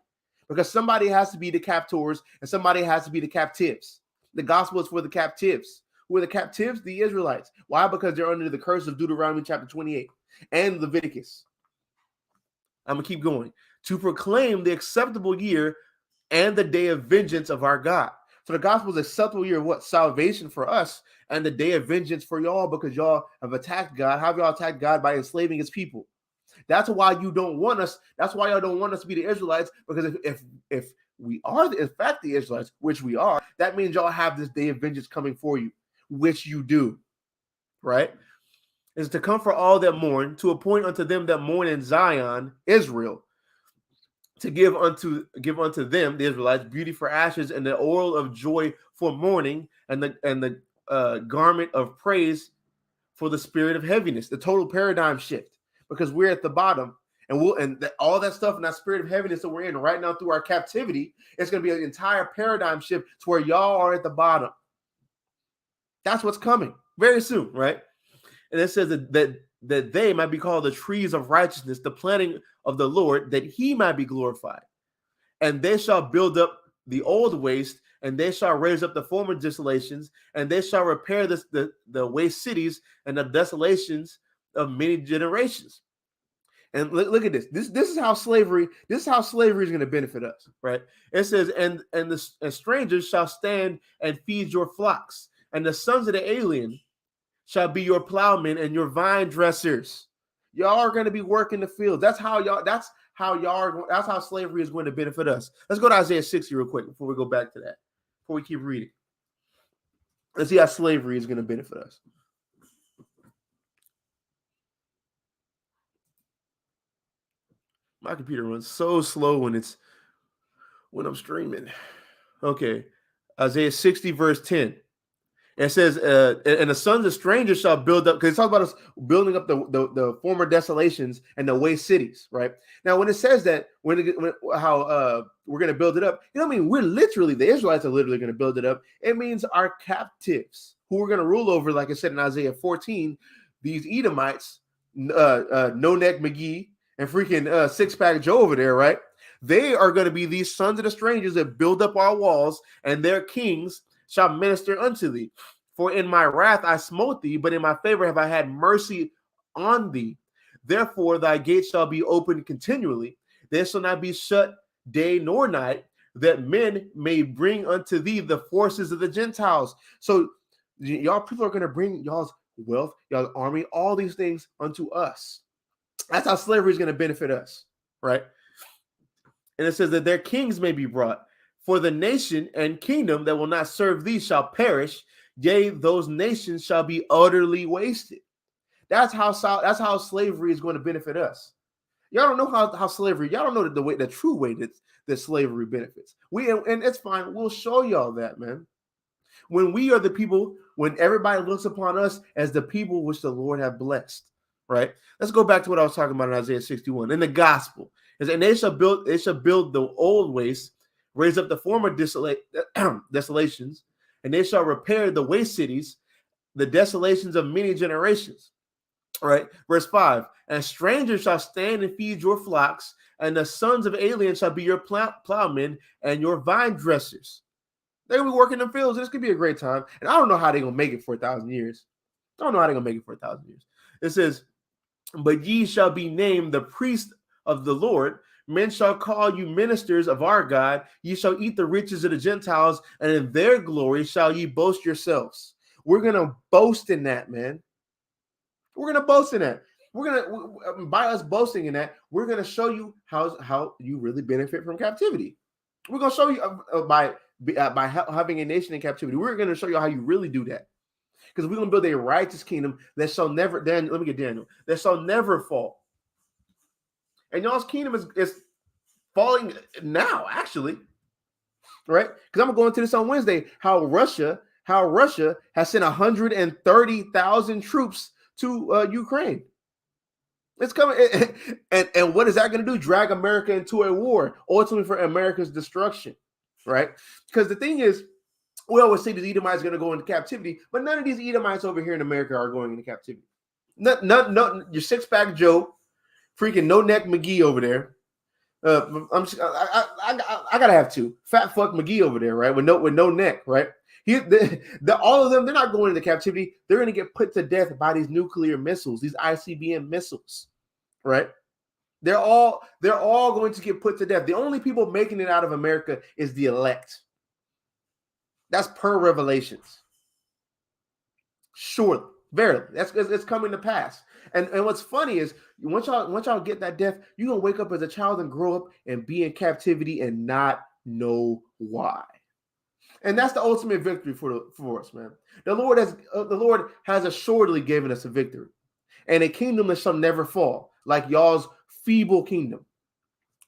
because somebody has to be the captors and somebody has to be the captives. The gospel is for the captives. Who are the captives? The Israelites. Why? Because they're under the curse of Deuteronomy chapter 28 and Leviticus. I'm gonna keep going. To proclaim the acceptable year and the day of vengeance of our God. So the gospel is acceptable year of what? Salvation for us, and the day of vengeance for y'all, because y'all have attacked God. How have y'all attacked God? By enslaving his people. That's why you don't want us. That's why y'all don't want us to be the Israelites, because if we are in fact the Israelites, which we are, that means y'all have this day of vengeance coming for you, which you do, right? Is to comfort all that mourn, to appoint unto them that mourn in Zion, Israel, to give unto them, the Israelites, beauty for ashes, and the oil of joy for mourning, and the garment of praise for the spirit of heaviness. The total paradigm shift, because we're at the bottom, and all that stuff and that spirit of heaviness that we're in right now through our captivity, it's going to be an entire paradigm shift to where y'all are at the bottom. That's what's coming very soon, right? And it says that they might be called the trees of righteousness, the planting of the Lord, that he might be glorified. And they shall build up the old waste, and they shall raise up the former desolations, and they shall repair the waste cities and the desolations of many generations. And look at this. This is how slavery is going to benefit us, right? It says, and strangers shall stand and feed your flocks, and the sons of the alien shall be your plowmen and your vine dressers. Y'all are going to be working the fields. That's how slavery is going to benefit us. Let's go to Isaiah 60 real quick before we go back to that. Before we keep reading. Let's see how slavery is going to benefit us. My computer runs so slow when I'm streaming. Okay. Isaiah 60 verse 10. It says, and the sons of strangers shall build up, because it's talking about us building up the former desolations and the waste cities, right? Now, when it says that, we're going to build it up, you know what I mean? The Israelites are literally going to build it up. It means our captives, who we're going to rule over, like I said in Isaiah 14, these Edomites, No Neck McGee, and freaking Six Pack Joe over there, right? They are going to be these sons of the strangers that build up our walls, and their kings shall minister unto thee. For in my wrath I smote thee, but in my favor have I had mercy on thee. Therefore thy gates shall be open continually. They shall not be shut day nor night, that men may bring unto thee the forces of the Gentiles. So y'all people are going to bring y'all's wealth, y'all's army, all these things unto us. That's how slavery is going to benefit us, right? And it says that their kings may be brought. For the nation and kingdom that will not serve thee shall perish. Yea, those nations shall be utterly wasted. That's how slavery is going to benefit us. Y'all don't know how slavery. Y'all don't know the true way that slavery benefits. And it's fine. We'll show y'all that, man. When we are the people, when everybody looks upon us as the people which the Lord have blessed, right? Let's go back to what I was talking about in Isaiah 61 in the gospel. And they shall build the old waste, raise up the former desolations, and they shall repair the waste cities, the desolations of many generations. All right, verse 5, and strangers shall stand and feed your flocks, and the sons of aliens shall be your plowmen and your vine dressers. They're going to be working in the fields, and it's going to be a great time. And I don't know how they're going to make it for 1,000 years. It says, but ye shall be named the priest of the Lord. Men shall call you ministers of our God. Ye shall eat the riches of the Gentiles, and in their glory shall ye boast yourselves. We're going to boast in that, man. We're going to boast in that. By us boasting in that, we're going to show you how you really benefit from captivity. We're going to show you by having a nation in captivity. We're going to show you how you really do that. Because we're going to build a righteous kingdom that shall never, let me get Daniel, that shall never fall. And y'all's kingdom is falling now, actually, right? Because I'm going to go into this on Wednesday, how Russia has sent 130,000 troops to Ukraine. It's coming. And what is that going to do? Drag America into a war, ultimately for America's destruction, right? Because the thing is, we always say these Edomites are going to go into captivity, but none of these Edomites over here in America are going into captivity. None, your Six-Pack Joe, freaking No Neck McGee over there. I gotta have two. Fat fuck McGee over there, right? With no neck, right? All of them, they're not going into captivity. They're going to get put to death by these nuclear missiles, these ICBM missiles, right? They're all going to get put to death. The only people making it out of America is the elect. That's per Revelations. Surely, verily, it's coming to pass. And what's funny is once y'all get that death, you're gonna wake up as a child and grow up and be in captivity and not know why. And that's the ultimate victory for us, man. The Lord has assuredly given us a victory, and a kingdom that shall never fall, like y'all's feeble kingdom.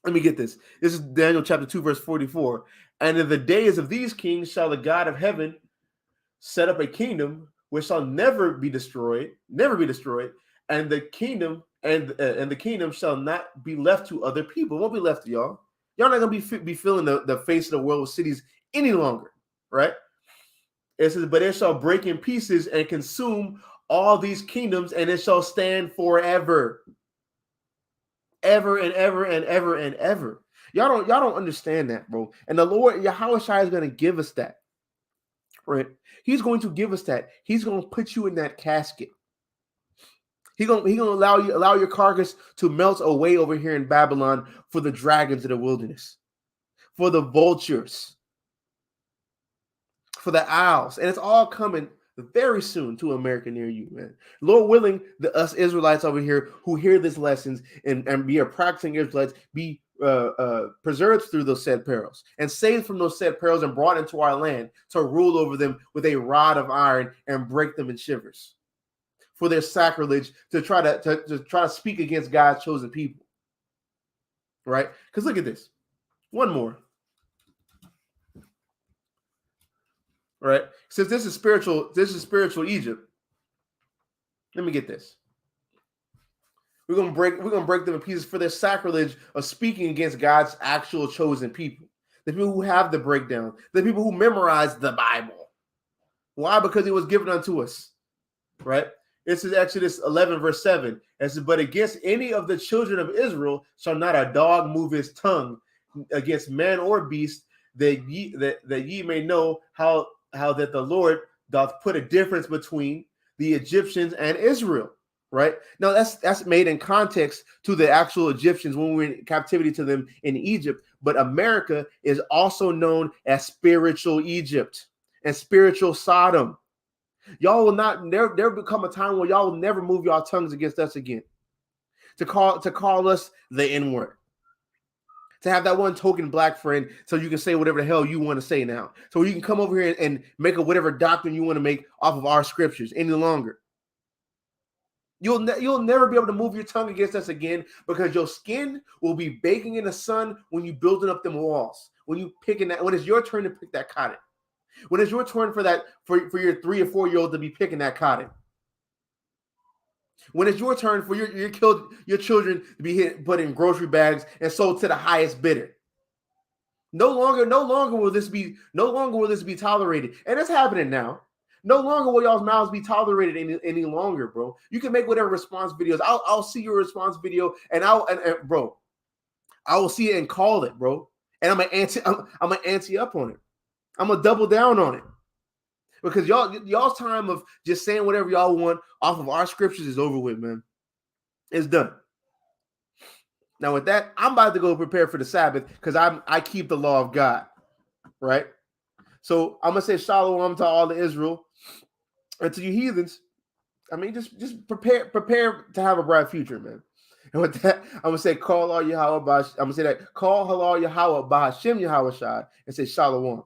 Let me get this. This is Daniel chapter 2, verse 44. And in the days of these kings shall the God of heaven set up a kingdom which shall never be destroyed, and the kingdom and the kingdom shall not be left to other people. It won't be left to y'all. Y'all not gonna be filling the face of the world with cities any longer, right? It says, but it shall break in pieces and consume all these kingdoms, and it shall stand forever, ever and ever and ever and ever. Y'all don't understand that, bro. And the Lord Yahushua is going to give us that, right? He's going to give us that. He's going to put you in that casket. He's going to allow your carcass to melt away over here in Babylon for the dragons of the wilderness, for the vultures, for the owls, and it's all coming very soon to America near you, man. Lord willing, us Israelites over here who hear these lessons and be a practicing Israelites be preserved through those said perils and saved from those said perils and brought into our land to rule over them with a rod of iron and break them in shivers for their sacrilege to try to speak against God's chosen people, right? Because look at this. One more. Right? Since this is spiritual Egypt. Let me get this. We're gonna break them in pieces for their sacrilege of speaking against God's actual chosen people. The people who have the breakdown, the people who memorize the Bible. Why? Because it was given unto us, right? This is Exodus 11, verse 7. It says, but against any of the children of Israel shall not a dog move his tongue against man or beast, that ye may know how that the Lord doth put a difference between the Egyptians and Israel. Right now, that's made in context to the actual Egyptians when we were in captivity to them in Egypt. But America is also known as spiritual Egypt and spiritual Sodom. Y'all will not there become a time where y'all will never move your tongues against us again. To call us the N-word. To have that one token black friend so you can say whatever the hell you want to say now. So you can come over here and make a whatever doctrine you want to make off of our scriptures any longer. You'll never be able to move your tongue against us again, because your skin will be baking in the sun when you building up them walls. When it's your turn to pick that cotton. When it's your turn for your 3 or 4 year old to be picking that cotton. When it's your turn for your children to be put in grocery bags and sold to the highest bidder. No longer will this be tolerated. And it's happening now. No longer will y'all's mouths be tolerated any longer, bro. You can make whatever response videos. I'll see your response video and bro, I will see it and call it, bro. And I'm gonna ante up on it. I'm gonna double down on it. Because y'all's time of just saying whatever y'all want off of our scriptures is over with, man. It's done. Now with that, I'm about to go prepare for the Sabbath because I keep the law of God, right? So I'm gonna say shalom to all of Israel and to you heathens. I mean, just prepare to have a bright future, man. And with that, I'm gonna say call all Yahweh. I'm gonna say that call halal Yahweh Ba'Hashem Yahweh Shai and say shalom.